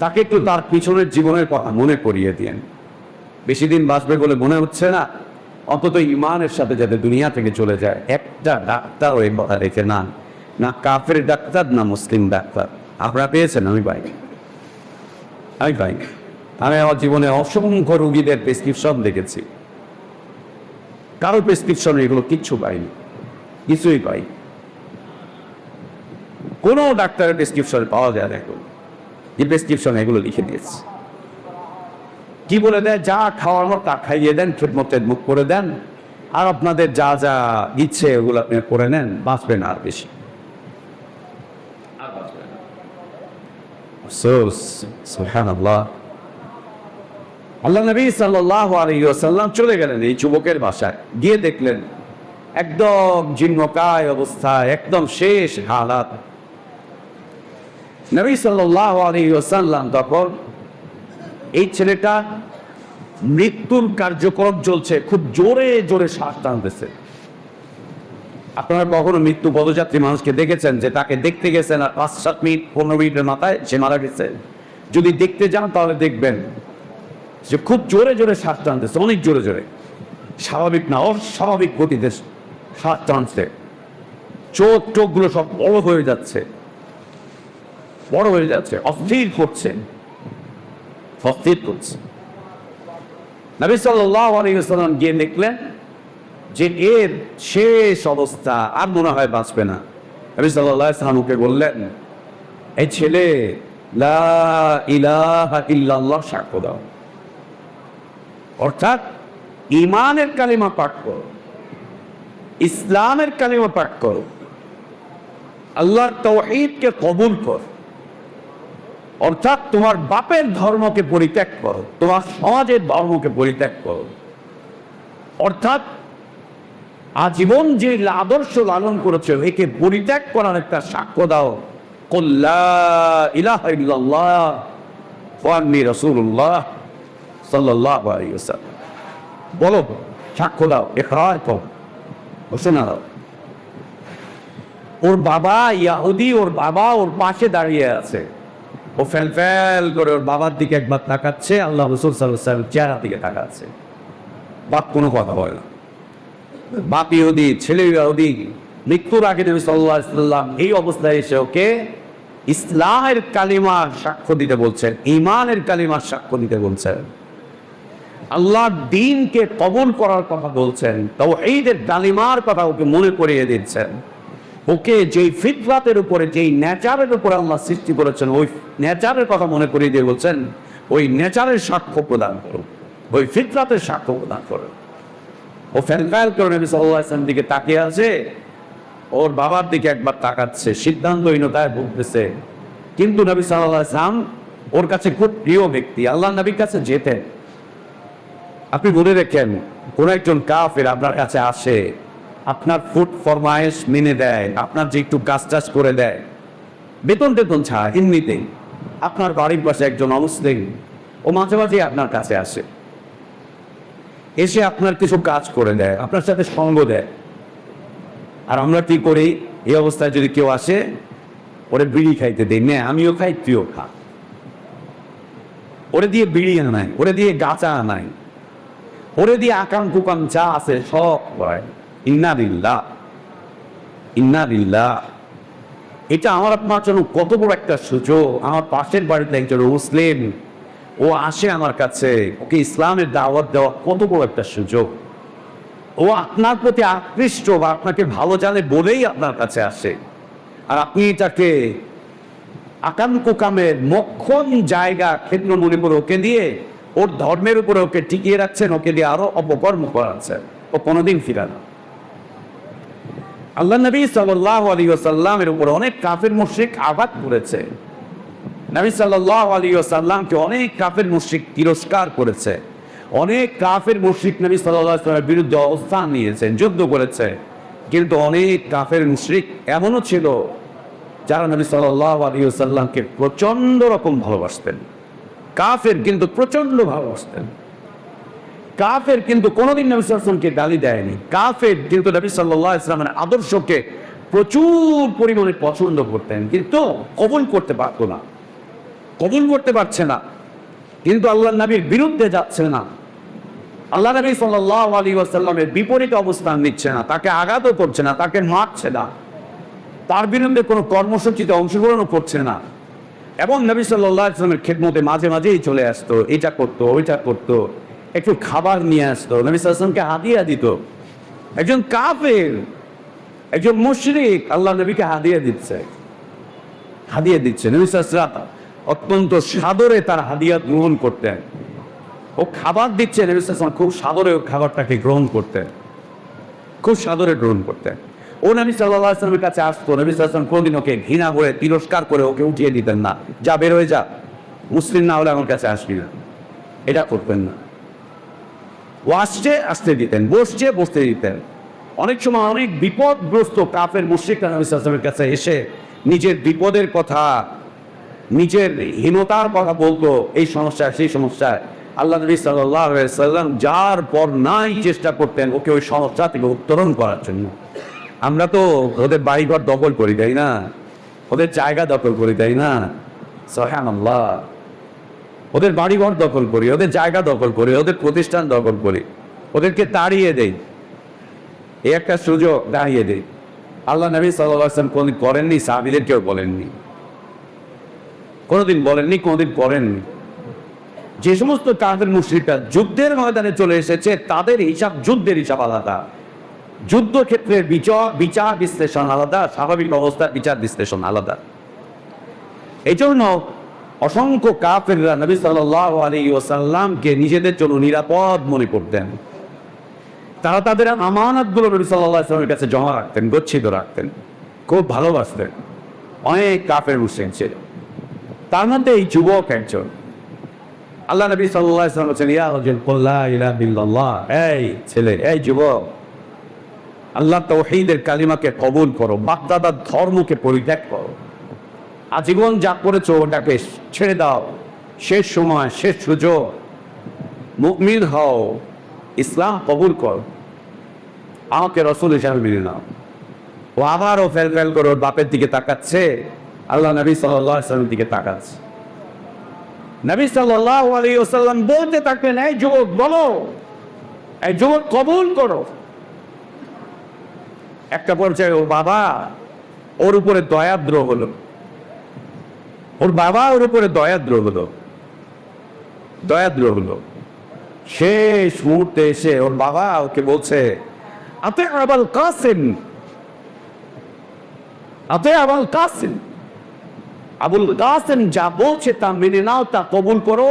তাকে একটু তার পিছনের জীবনের কথা মনে করিয়ে দিয়েন। বেশি দিন বাঁচবে বলে মনে হচ্ছে না, অন্তত ইমানের সাথে যাতে দুনিয়া থেকে চলে যায়। একটা ডাক্তার ওই কথা রেখে না, না কাফের ডাক্তার না মুসলিম ডাক্তার। আপনারা পেয়েছেন? আমি পাই, আমি আমার জীবনে অসংখ্য রোগীদের প্রেসক্রিপশন দেখেছি, কারো প্রেসক্রিপশন এগুলো কিচ্ছু পাইনি, কিছুই পাই, কোনো ডাক্তারের প্রেসক্রিপশন পাওয়া যায় না। এখন যে প্রেসক্রিপশন এগুলো লিখে দিয়েছে, কি বলে দেয়, যা খাওয়ার মতো তা খাইয়ে দেন, খেদমতে মুখ করে দেন, আর আপনাদের যা যা ইচ্ছে ওগুলো আপনি করে নেন, বাঁচবেন আর বেশি। সুবহানাল্লাহ। আল্লাহ নবী সাল্লাল্লাহু আলাইহি ওয়াসাল্লাম চলে গেলেন এই যুবকের বাসায়, গিয়ে দেখলেন একদম জীর্ণকায় অবস্থা, একদম শেষ হালাত। নবী সাল্লাল্লাহু আলাইহি ওয়াসাল্লাম তখন, এই ছেলেটা মৃত্যুর কার্যক্রম চলছে, খুব জোরে জোরে শ্বাস টানতেছে। আপনারা কখনো মৃত্যু পদযাত্রী মানুষকে দেখেছেন যে তাকে দেখতে গেছেন আর 5-7 মিনিট 15 মিনিটের মাথায় সে মারা গেছে? যদি দেখতে যান তাহলে দেখবেন যে খুব জোরে জোরে শ্বাস টানতেছে, অনেক জোরে জোরে, স্বাভাবিক না, অস্বাভাবিক গতিতে শ্বাস টানছে, চোখগুলো সব বড় হয়ে যাচ্ছে, বড় হয়ে যাচ্ছে, অস্থির করছে। নবী সাল্লাল্লাহু আলাইহি ওয়াসাল্লাম গিয়ে দেখলেন যে এর শেষ অবস্থা, আর মনে হয় বাঁচবে না। নবী সাল্লাল্লাহু আলাইহি ওয়াসাল্লাম ওকে বললেন, এই ছেলে লা ইলাহা ইল্লাল্লাহ সাক্ষ্য দাও, অর্থাৎ ঈমানের কালিমা পাঠ করো, ইসলামের কালিমা পাঠ করো, আল্লাহর তাওহীদকে কবুল করো, অর্থাৎ তোমার বাপের ধর্মকে পরিত্যাগ করো, তোমার সমাজের ধর্মকে পরিত্যাগ করো, অর্থাৎ আজীবন যে আদর্শ লালন করেছে একে পরিত্যাগ করার একটা সাক্ষ্য দাও। কুল লা ইলাহা ইল্লাল্লাহ ওয়া আন্নী রাসূলুল্লাহ সাল্লাল্লাহু আলাইহি ওয়াসাল্লাম, বলো, সাক্ষ্য দাও, ইকরার করো, ঘোষণা দাও। ওর বাবা ইহুদি, ওর বাবা ওর পাশে দাঁড়িয়ে আছে, ও ফেল ফেল করে ওর বাবার দিকে একবার তাকাচ্ছে, আল্লাহ রাসূল সাল্লাল্লাহু আলাইহি ওয়াসাল্লাম চেহারা দিকে তাকাচ্ছে, বাপ কোনো কথা বলে না। বাপ ইহুদি, ছেলে ইহুদি, মৃত্যুর আগে নবী সাল্লাল্লাহু আলাইহি ওয়াসাল্লাম এই অবস্থায় এসে ওকে ইসলামের কালিমার সাক্ষ্য দিতে বলছেন, ঈমানের কালিমার সাক্ষ্য দিতে বলছেন, আল্লাহর দ্বীনকে কবুল করার কথা বলছেন, তাওহীদের কালিমার কথা ওকে মনে করিয়ে দিচ্ছেন। ওকে যেই ফিতরাতের উপরে, যেই নেচারের উপরে আল্লাহ সৃষ্টি করেছেন, ওই নেচারের কথা মনে করিয়ে দিয়ে বলছেন, ওই নেচারের সাক্ষ্য প্রদান করো, ওই ফিতরাতের সাক্ষ্য প্রদান করো। ও ফ্যাল করে নবী সাল্লাল্লাহু আলাইহি ওয়াসাল্লাম দিকে তাকিয়ে আছে, ওর বাবার দিকে একবার তাকাচ্ছে, সিদ্ধান্তহীনতায় ভুগতেছে। কিন্তু নবী সাল্লাল্লাহু আলাইহি ওয়াসাল্লাম ওর কাছে খুব প্রিয় ব্যক্তি, আল্লাহ নবীর কাছে যেতেন। আপনি বলে রেখেন, কোন একজন কাফের আপনার কাছে আসে, আপনার ফুড ফরমায়েশ মেনে দেয়, আপনার যে একটু কাজ টাজ করে দেয়, বেতন টেতন ছাড়া এমনিতেই, আপনার বাড়ির পাশে একজন অমুসলিম, ও মাঝে মাঝে আপনার কাছে আসে, এসে আপনার কিছু কাজ করে দেয়, আপনার সাথে সঙ্গ দেয়। আর আমরা কি করি, এই অবস্থায় যদি কেউ আসে, ওরে বিড়ি খাইতে দেই, না আমিও খাই তুইও খা, ওরে দিয়ে বিড়ি আনাই, ওরে দিয়ে গাঁচা আনাই, ওরে দিয়ে আকাম কুকাম যা আছে সব করায়, ইন্না লিল্লাহ, ইন্না লিল্লাহ। এটা আমার আপনার জন্য কত বড় একটা সুযোগ। আমার পাশের বাড়িতে একজন মুসলিম, ও আসে আমার কাছে, ওকে ইসলামের দাওয়াত দেওয়া কত বড় একটা সুযোগ। ও আপনার প্রতি আকৃষ্ট বা আপনাকে ভালো জানে বলেই আপনার কাছে আসে, আর আপনি এটাকে আকাঙ্ক্ষামের মক্ষণ জায়গা ক্ষেত্র মনে করে ওকে দিয়ে ওর ধর্মের উপরে ওকে টিকিয়ে রাখছেন, ওকে দিয়ে আরো অপকর্ম করাচ্ছেন। ও কোনোদিন ফিরে না। আল্লাহ নবী সাল্লাল্লাহু আলাইহি ওয়াসাল্লামের উপর অনেক কাফির মুশরিক আঘাত করেছে। নবী সাল্লাল্লাহু আলাইহি ওয়াসাল্লামকে অনেক কাফির মুশরিক তিরস্কার করেছে। অনেক কাফির মুশরিক নবী সাল্লাল্লাহু আলাইহি ওয়াসাল্লামের বিরুদ্ধে অবস্থান নিয়েছেন, যুদ্ধ করেছে। কিন্তু অনেক কাফির মুশরিক এমনও ছিল যারা নবী সাল্লাল্লাহু আলাইহি ওয়াসাল্লামকে প্রচন্ড রকম ভালোবাসতেন। কাফের কিন্তু প্রচন্ড ভালোবাসতেন। কাফের কিন্তু কোনোদিন নবী সাল্লাল্লাহু আলাইহি ওয়াসাল্লামকে গালি দেয়নি। কাফের কিন্তু নবী সাল্লাল্লাহু আলাইহি ওয়াসাল্লামের আদর্শকে প্রচুর পরিমাণে পছন্দ করতেন, কিন্তু কবুল করতে পারত না, কবুল করতে পারছে না। কিন্তু আল্লাহর নবীর বিরুদ্ধে যাচ্ছে না, আল্লাহ নবী সাল্লাল্লাহু আলাইহি ওয়াসাল্লামের বিপরীতে অবস্থান নিচ্ছে না, তাকে আঘাতও করছে না, তাকে মারছে না, তার বিরুদ্ধে কোনো কর্মসূচিতে অংশগ্রহণও করছে না। এবং নবী সাল্লাল্লাহু আলাইহি ওয়াসাল্লামের খেদমতে মাঝে মাঝেই চলে আসতো, এটা করতো, ওইটা করতো, একটু খাবার নিয়ে আসতো, নবী সাল্লাল্লাহু আলাইহি ওয়াসাল্লামকে হাদিয়া দিত। একজন কাফের, একজন মুশরিক আল্লাহ নবীকে হাদিয়া দিচ্ছে, হাদিয়া দিচ্ছে। নবী সাল্লাল্লাহু আলাইহি ওয়াসাল্লাম অত্যন্ত সাদরে তার হাদিয়া গ্রহণ করতেন। ও খাবার দিচ্ছে, নবী সাল্লাল্লাহু আলাইহি ওয়াসাল্লাম খুব সাদরে ও খাবারটাকে গ্রহণ করতেন, খুব সাদরে গ্রহণ করতেন। ও নবী সাল্লাল্লাহু আলাইহি ওয়াসাল্লামের কাছে আসতো, নবী সাল্লাল্লাহু আলাইহি ওয়াসাল্লাম কোনদিন ওকে ঘৃণা করে তিরস্কার করে ওকে উঠিয়ে দিতেন না, যা বের হয়ে যা, মুসলিম না হলে আমার কাছে আসবি না, এটা করতেন না। ও আসছে আসতে দিতেন, বসছে বসতে দিতেন। অনেক সময় অনেক বিপদগ্রস্ত কাফের মুশরিকরা নবী সাল্লাল্লাহু আলাইহি ওয়াসাল্লামের কাছে এসে নিজের বিপদের কথা, নিজের হীনতার কথা বলতো, এই সমস্যা সেই সমস্যায়। আল্লাহ নবী সাল্লাল্লাহু আলাইহি ওয়াসাল্লাম যার পর নাই চেষ্টা করতেন ওকে ওই সমস্যা থেকে উত্তরণ করার জন্য। আমরা তো ওদের বাড়িঘর দখল করি, তাই না? ওদের জায়গা দখল করি, তাই না? সুবহানাল্লাহ। ওদের বাড়িঘর দখল করি, ওদের জায়গা দখল করি, ওদের প্রতিষ্ঠান দখল করি, ওদেরকে তাড়িয়ে দেই। এই একটা সুযোগ দাঁড়িয়ে দেই। আল্লাহ নবী সাল্লাল্লাহু আলাইহি ওয়াসাল্লাম কোনদিন করেননি, সাহাবীদের কেউ বলেননি, কোনোদিন বলেননি, কোনোদিন করেননি। যে সমস্ত কাফের মুশরিকরা যুদ্ধের ময়দানে চলে এসেছে তাদের হিসাব, যুদ্ধের হিসাব আলাদা, যুদ্ধক্ষেত্রের বিচার বিশ্লেষণ আলাদা, স্বাভাবিক অবস্থার বিচার বিশ্লেষণ আলাদা। এই জন্য অসংখ্য কাফেররা নবী সাল্লাল্লাহু আলাইহি ওয়াসাল্লামকে নিজেদের জন্য নিরাপদ মনে করতেন। তারা তাদের আমানতগুলো নবী সাল্লাল্লাহু আলাইহি ওয়াসাল্লামের কাছে জমা রাখতেন, গচ্ছিত রাখতেন, খুব ভালোবাসতেন। অনেক কাফের মুশরিক ছিল, তার মধ্যে এই যুবক একজন। আল্লাহ নবী সাল্লাল্লাহু আলাইহি ওয়াসাল্লাম বলেন, ইয়া রাজুল কুল লা ইলাহা ইল্লাল্লাহ, এই ছেলে, এই যুবক, আল্লাহ তাওহীদের কালিমাকে কবুল করো, বাপদাদার ধর্মকে পরিত্যাগ করো, আজীবন যা করেছো ওটাকে ছেড়ে দাও, শেষ সময়, শেষ সুযোগ, মুমিন হও, ইসলাম কবুল করো, আমাকে রাসূল হিসেবে মেনে নাও। ও আবারও ফেল করে ওর বাপের দিকে তাকাচ্ছে, আল্লাহ নবী সাল্লাল্লাহু আলাইহি ওয়াসাল্লামের দিকে তাকাচ্ছে। নবী সাল্লাল্লাহু আলাইহি ওয়াসাল্লাম বলতে থাকলেন, এই যুবক বলো, এই যুবক কবুল করো। একটা পর্যায়ে ওর বাবা ওর উপরে দয়াদ্র হলো, ওর বাবা ওর উপরে দয়াদ্র হলো, দয়াদ্র হলো। শেষ মুহূর্তে এসে ওর বাবা ওকে বলছে, আতে আবুল কাসিম, আতে আবুল কাসিম, আবুল কাসিম যা বলছে তা মেনে নাও, তা কবুল করো।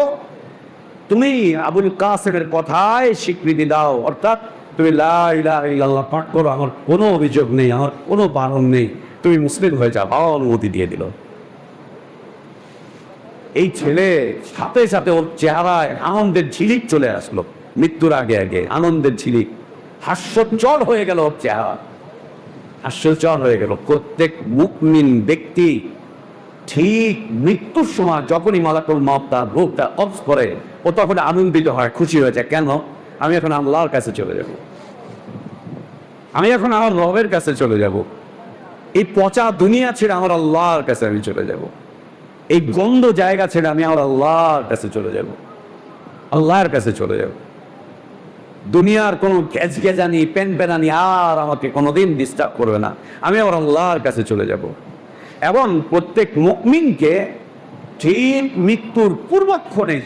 তুমি আবুল কাসিমের কথায় স্বীকৃতি দাও, অর্থাৎ তুমি লা ইলাহা ইল্লাল্লাহ পাঠ করো, আমার কোনো অভিযোগ নেই, আমার কোনো বারণ নেই, তুমি মুসলিম হয়ে যাও। অনুমতি দিয়ে দিল। এই ছেলে সাথে সাথে ওর চেহারায় আনন্দের ঝিলিক চলে আসলো, মৃত্যুর আগে আগে আনন্দের ঝিলিক, হাস্যোজ্জ্বল হয়ে গেল ওর চেহারা, হাস্যোজ্জ্বল হয়ে গেল। প্রত্যেক মুমিন ব্যক্তি ঠিক মৃত্যুর সময় যখনই মালাকুল মউত তার রূহটা কবজ করে, ও তখন আনন্দিত হয়, খুশি হয়ে যায়। কেন? আমি এখন আল্লাহর কাছে চলে যাব, আমি এখন আমার রবের কাছে চলে যাব, এই পচা দুনিয়া ছেড়ে আমার আল্লাহর কাছে আমি চলে যাব, এই গন্ধ জায়গা ছেড়ে আমি আমার আল্লাহর কাছে চলে যাব, আল্লাহর কাছে চলে যাব। দুনিয়ার কোনো গেজগেজানি পেনপেনানি আর আমাকে কোনোদিন ডিস্টার্ব করবে না, আমি আবার আল্লাহর কাছে চলে যাব। এবং প্রত্যেক মুমিনকে ঠিক মৃত্যুর পূর্বক্ষণে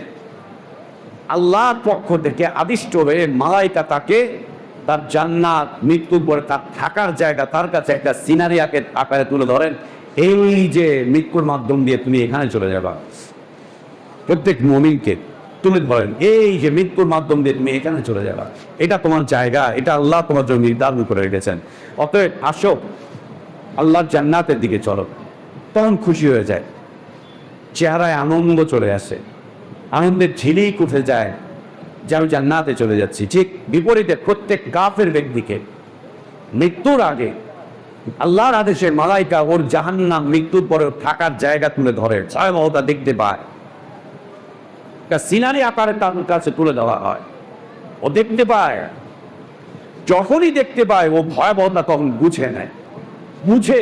আল্লাহর পক্ষ থেকে আদিষ্ট হয়ে মালাইকা তাকে তার জান্নাত, মৃত্যুর পরে তার থাকার জায়গা, তার কাছে একটা সিনারিয়াকে আকারে তুলে ধরেন, এই যে মৃত্যুর মাধ্যম দিয়ে তুমি এখানে চলে যাবা। প্রত্যেক মুমিনকে তুলে ধরেন, এই যে মৃত্যুর মাধ্যম দিয়ে তুমি এখানে চলে যাবা, এটা তোমার জায়গা, এটা আল্লাহ তোমার জন্য নির্ধারণ করে রেখেছেন। অতএব আসো, আল্লাহর জান্নাতের দিকে চলো। তখন খুশি হয়ে যায়, চেহারায় আনন্দ চলে আসে, আনন্দের ঝিলিক উঠে যায় যে আমি জান্নাতে চলে যাচ্ছি। ঠিক বিপরীতে প্রত্যেক কাফের ব্যক্তিকে মৃত্যুর আগে আল্লাহর আদেশে মালাইকা ওর জাহান্নাম, মৃত্যুর পরে থাকার জায়গা তুলে ধরে, ভয়াবহতা দেখতে পায়, সিনারি আকারে তার কাছে তুলে দেওয়া হয়। ও দেখতে পায়, যখনই দেখতে পায় ও ভয়াবহতা তখন বুঝে নেয়। বুঝে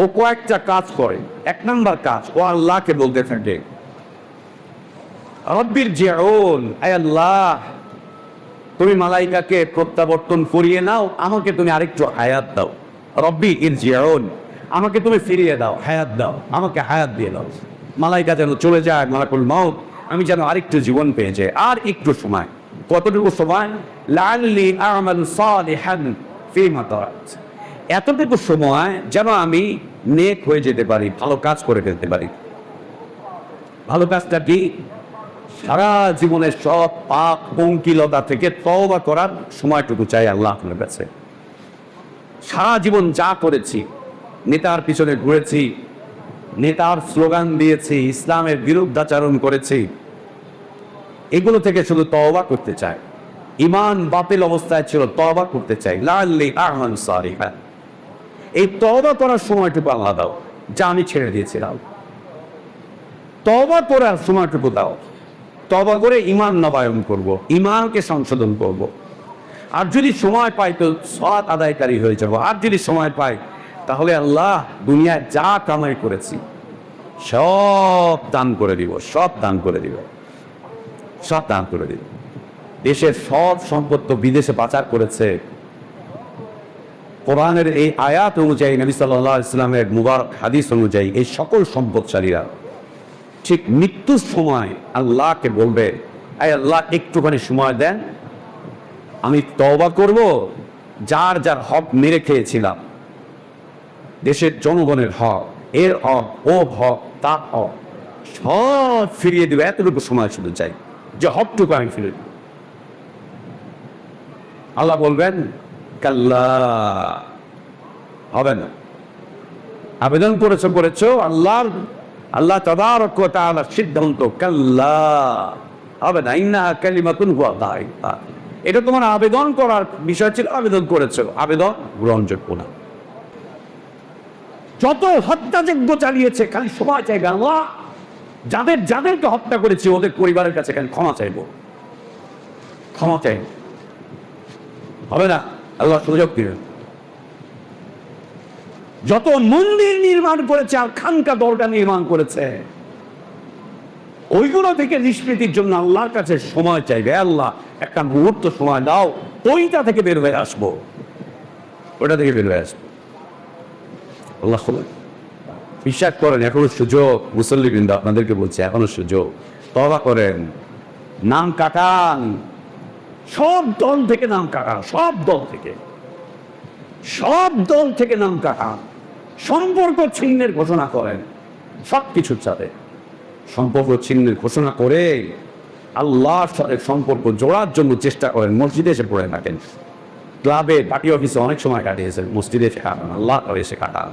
ও কয়েকটা কাজ করে। এক নম্বর কাজ, ও আল্লাহকে বলতে থাকে, রব্বির জিউন, আয় আল্লাহ, তুমি মালাইকাকে প্রত্যাবর্তন করিয়ে নাও, আমাকে তুমি আরেকটু হায়াত দাও। রব্বি ইরজিউন, আমাকে তুমি ফিরিয়ে দাও, হায়াত দাও, আমাকে হায়াত দিয়ে দাও। মালাইকা যেন চলে যায়, মালাকুল মাউত, আমি যেন আরেকটু জীবন পেয়ে যাই, আর একটু সময়। কতটুকু সময়? লাআল্লি আ'মালু সালিহান ফীমা তারাকত, এতটুকু সময় যেন আমি নেক হয়ে যেতে পারি, ভালো কাজ করে ফেলতে পারি। ভালো কাজটা কি? সারা জীবনের সব পাপ পঙ্কিলতা থেকে তওবা করার সময়টুকু চাই আল্লাহর কাছে। সারা জীবন যা করেছি, নেতার পিছনে ঘুরেছি, নেতার স্লোগান দিয়েছি, ইসলামের বিরুদ্ধাচরণ করেছি, এগুলো থেকে শুধু তওবা করতে চাই। ঈমান বাতিল অবস্থায় ছিল, তওবা করতে চাই। লাআল্লি আ'মালু সালিহান, এই তওবা করার সময়টুকু আল্লাহ দাও, যা আমি ছেড়ে দিয়েছিলাম। তওবা করার সময়টুকু দাও, তওবা করে ঈমান নবায়ন করব, ঈমানকে সংশোধন করব। আর যদি সময় পাই তো সালাত আদায়কারী হয়ে যাব। আর যদি সময় পাই তাহলে আল্লাহ দুনিয়ায় যা কামাই করেছি সব দান করে দিব, সব দান করে দিব, সব দান করে দিব। দেশের সব সম্পদ তো বিদেশে পাচার করেছে। কোরআনের এই আয়াত অনুযায়ী, নবী সাল্লাল্লাহু আলাইহি ওয়াসাল্লামের মুবারক হাদিস অনুযায়ী, এই সকল সম্পদশালীরা ঠিক মৃত্যুর সময় আল্লাহকে বলবে, আয় আল্লাহ, একটুখানি সময় দেন, আমি তওবা করব, যার যার হক মেরে খেয়েছিলাম, দেশের জনগণের হক, এর হক, ও হক, তার হক, সব ফিরিয়ে দেবে। এতটুকু সময় শুধু চাই যে হকটুকু আমি ফিরে দেব। আল্লাহ বলবেন, কাল্লা, হবে না। আবেদন করেছো, আল্লাহ তাবারক ওয়া তাআলা সিদ্ধান্ত, কাল্লা, হবে না। ইন্নাহা কালিমাতুন হুয়া কাইলুহা, এটা তোমার আবেদন করার বিষয় ছিল, আবেদন করেছো, আবেদন গ্রহণযোগ্য না। যত হত্যাযজ্ঞ চালিয়েছে খালি সময় চাইবে, আল্লাহ যাদেরকে হত্যা করেছে ওদের পরিবারের কাছে খালি ক্ষমা চাইবো, ক্ষমা চাইব। হবে না, আল্লাহ সুযোগ দিবেন। যত মন্দির নির্মাণ করেছে আর খানকা দরগা নির্মাণ করেছে, ওইগুলো থেকে নিষ্কৃতির জন্য আল্লাহর কাছে সময় চাইবে। আল্লাহ, একটা মুহূর্ত সময় দাও, ওইটা থেকে বের হয়ে আসবো, ওটা থেকে বের হয়ে আসবো। আল্লাহ বিশ্বাস করেন, এখনো সুযোগ। মুসল্লিবৃন্দ, আপনাদেরকে বলছে, এখনো সুযোগ। তওবা করেন, নাম কাটান, সব দল থেকে নাম কাটান, সব দল থেকে নাম কাটান। সম্পর্ক ছিন্নের ঘোষণা করেন, সব কিছুর সাথে সম্পর্ক ছিন্নের ঘোষণা করে আল্লাহর সাথে সম্পর্ক জোড়ার জন্য চেষ্টা করেন। মসজিদে এসে পড়ে থাকেন, ক্লাবে, পার্টি অফিসে অনেক সময় কাটিয়েছেন, মসজিদে এসে কাটান, আল্লাহ এসে কাটান।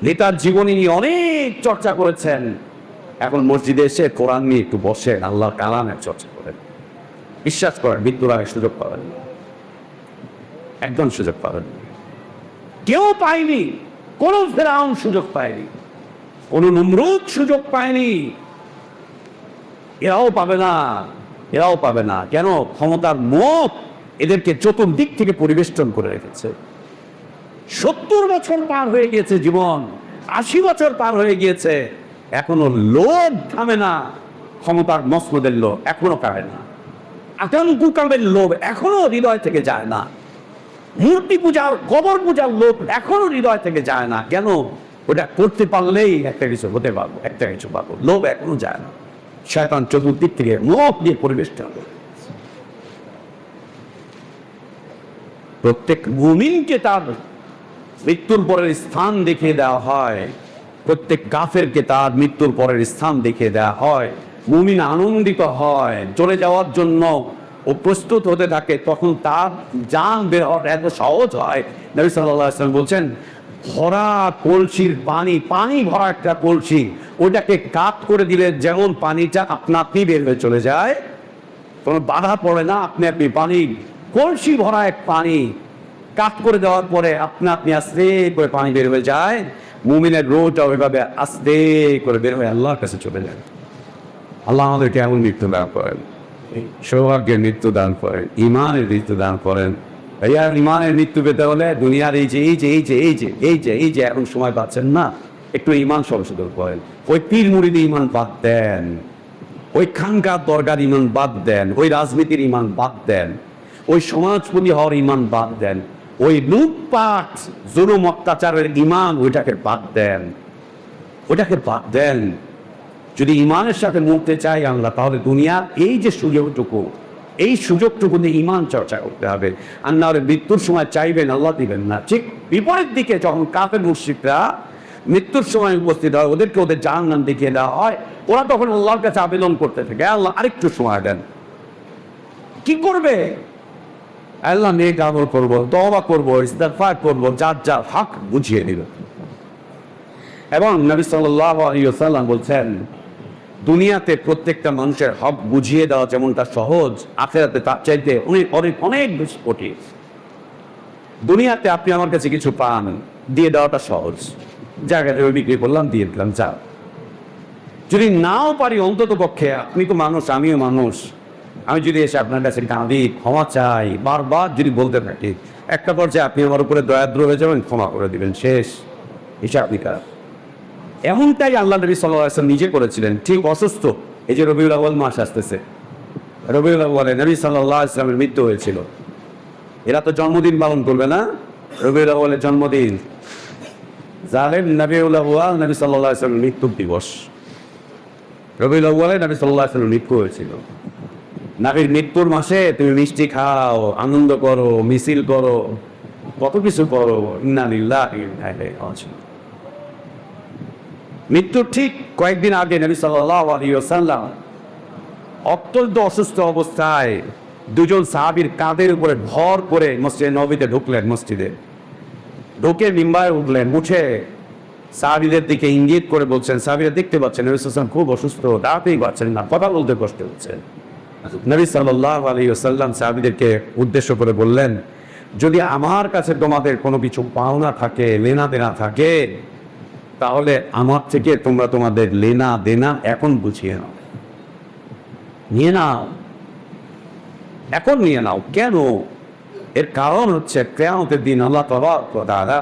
নেতার জীবনী নিয়ে অনেক চর্চা করেছেন, এখন মসজিদে এসে কোরআন নিয়ে একটু বসেন, আল্লাহর কালামের চর্চা করেন। বিশ্বাস করেন, মৃত্যুর আগে সুযোগ পাবেন, একদম সুযোগ পাবেন। কেউ পায়নি, কোন ফেরাউন সুযোগ পায়নি, কোন নমরুদ সুযোগ পায়নি, এরাও পাবে না। কেন? ক্ষমতার মোহ এদেরকে চতুর্দিক থেকে পরিবেষ্টন করে রেখেছে। 70 বছর পার হয়ে গিয়েছে জীবন, 80 বছর পার হয়ে গিয়েছে, এখনো লোভ থামে না। ক্ষমতার মসনদের লোভ এখনো পাবে না। আকাঙ্কুকামের লোভ এখনো হৃদয় থেকে যায় না। মূর্তি পূজার, কবর পূজার লোভ এখনো হৃদয় থেকে যায় না। কেন? ওটা করতে পারলেই একটা কিছু হতে পারবো, একটা কিছু পাবো, লোভ এখনো যায় না। শয়তান চতুর্দিক থেকে লোভ দিয়ে পরিবেশটা হবে। প্রত্যেক মুমিনকে তার মৃত্যুর পরের স্থান দেখিয়ে দেওয়া হয়, প্রত্যেক কাফেরকে তার মৃত্যুর পরের স্থান দেখিয়ে দেওয়া হয়। মুমিন আনন্দিত হয়, চলে যাওয়ার জন্য ও প্রস্তুত হতে থাকে, তখন তার জান বের হওয়াটা এত সহজ হয়। নবী সাল্লাল্লাহু আলাইহি ওয়াসাল্লাম বলছেন, ভরা কলসির পানি ভরা একটা কলসি, ওটাকে কাত করে দিলে যেমন পানিটা আপনা আপনি বের হয়ে চলে যায়, কোনো বাধা পড়ে না, আপনি আপনি পানি, কলসি ভরা এক পানি কাট করে দেওয়ার পরে আপনা আপনি আস্তে করে পানি বের হয়ে যায়। মুমিনের রোহটা ওইভাবে আস্তে করে বের হয়ে আল্লাহর কাছে চলে যায়। আল্লাহ আমাদেরকে এমন মৃত্যু দান করেন, সৌভাগ্যের মৃত্যু দান করেন, ইমানের মৃত্যু দান করেন। আর ইমানের মৃত্যু পেতে হলে দুনিয়ার এই যে এখন সময় পাচ্ছেন না, একটু ইমান সংশোধন করেন। ওই পীর মুরিদি ইমান বাদ দেন, ওই খানকার দরগার ইমান বাদ দেন, ওই রাজনীতির ইমান বাদ দেন, ওই সমাজপতি হওয়ার ইমান বাদ দেন, ওই লুটপাট জুলুম অত্যাচারের ইমান ওইটাকে বাদ দেন, ওটাকে বাদ দেন। যদি ইমানের সাথে মরতে চাই আমরা, তাহলে দুনিয়ার এই যে সুযোগটুকু, এই সুযোগটুকু দিয়ে ইমান চর্চা করতে হবে। আর না হলে মৃত্যুর সময় চাইবেন, আল্লাহ দিবেন না। ঠিক বিপরীত দিকে যখন কাফের মুশরিকরা মৃত্যুর সময় উপস্থিত হয়, ওদেরকে ওদের জাহান্নাম দেখিয়ে দেওয়া হয়, ওরা তখন আল্লাহর কাছে আবেদন করতে থাকে, আল্লাহ আরেকটু সময় দেন। কি করবে? আল্লাহ নেক আমল করবো, তওবা করবো, ইস্তিগফার করবো, যার যার হক বুঝিয়ে দিবে। এবং নবী সাল্লাল্লাহু আলাইহি ওয়াসাল্লাম বলছেন, দুনিয়াতে প্রত্যেকটা মানুষের হক বুঝিয়ে দেওয়া যেমনটা সহজ, আখিরাতে তার চাইতে অনেক অনেক অনেক বেশি কঠিন। দুনিয়াতে আপনি আমার কাছে কিছু পান, দিয়ে দেওয়াটা সহজ, জায়গাটা বিক্রি করলাম, দিয়ে দিলাম, যা। যদি নাও পারি, অন্তত পক্ষে আপনি তো মানুষ, আমিও মানুষ, আমি যদি এসে আপনার কাছে কাঁদি, ক্ষমা চাই, বারবার যদি বলতে থাকি, একটা পর্যায়ে আপনি আমার উপরে দয়াদ্র হয়ে যাবেন, ক্ষমা করে দিবেন, শেষ হিসাব নিকাশ। এমনটাই আল্লাহ নবী সাল্লাল্লাহু আলাইহি ওয়াসাল্লাম নিজে করেছিলেন। ঠিক অসুস্থ, এই যে রবিউল আউয়াল মাস আসতেছে, রবিউল আউয়ালে নবী সাল্লাল্লাহু আলাইহি ওয়াসাল্লামের মৃত্যু হয়েছিল। এরা তো জন্মদিন পালন করবে না, রবিউল আউয়ালের জন্মদিন, জানেন রবিউল আউয়াল নবী সাল্লাল্লাহু আলাইহি ওয়াসাল্লামের মৃত্যু দিবস। রবিউল আউয়ালে নবী সাল্লাল্লাহু আলাইহি ওয়াসাল্লামের মৃত্যু হয়েছিল। নবীর মৃত্যুর মাসে তুমি মিষ্টি খাও, আনন্দ করো, মিছিল করো, কত কিছু করো। ইন্না লিল্লাহি ওয়া ইন্না ইলাইহি রাজিউন। মৃত্যুর ঠিক কয়েকদিন আগে নবী সাল্লাল্লাহু আলাইহি ওয়াসাল্লাম অত্যন্ত অসুস্থ অবস্থায় দুজন সাহাবীর কাঁধের উপরে ভর করে মসজিদে নববীতে ঢুকলেন। মসজিদে ঢুকে মিম্বারে উঠলেন, উঠে সাহাবীদের দিকে ইঙ্গিত করে বলছেন, সাহাবীরা দেখতে পাচ্ছেন নবী সাল্লাল্লাহু আলাইহি ওয়াসাল্লাম খুব অসুস্থ, দাঁড়াতেই পারছেন না, কথা বলতে কষ্ট হচ্ছে। নবী সাল্লাল্লাহু আলাইহি ওয়াসাল্লাম সাহাবীদেরকে উদ্দেশ্য করে বললেন, যদি আমার কাছে তোমাদের কোনো কিছু পাওনা থাকে, লেনা দেনা থাকে, তাহলে আমার থেকে তোমরা তোমাদের লেনা দেনা এখন বুঝিয়ে নাও, নিয়ে নাও, এখন নিয়ে নাও। কেন? এর কারণ হচ্ছে কিয়ামতের দিন আল্লাহ তাবারক ওয়া তাআলা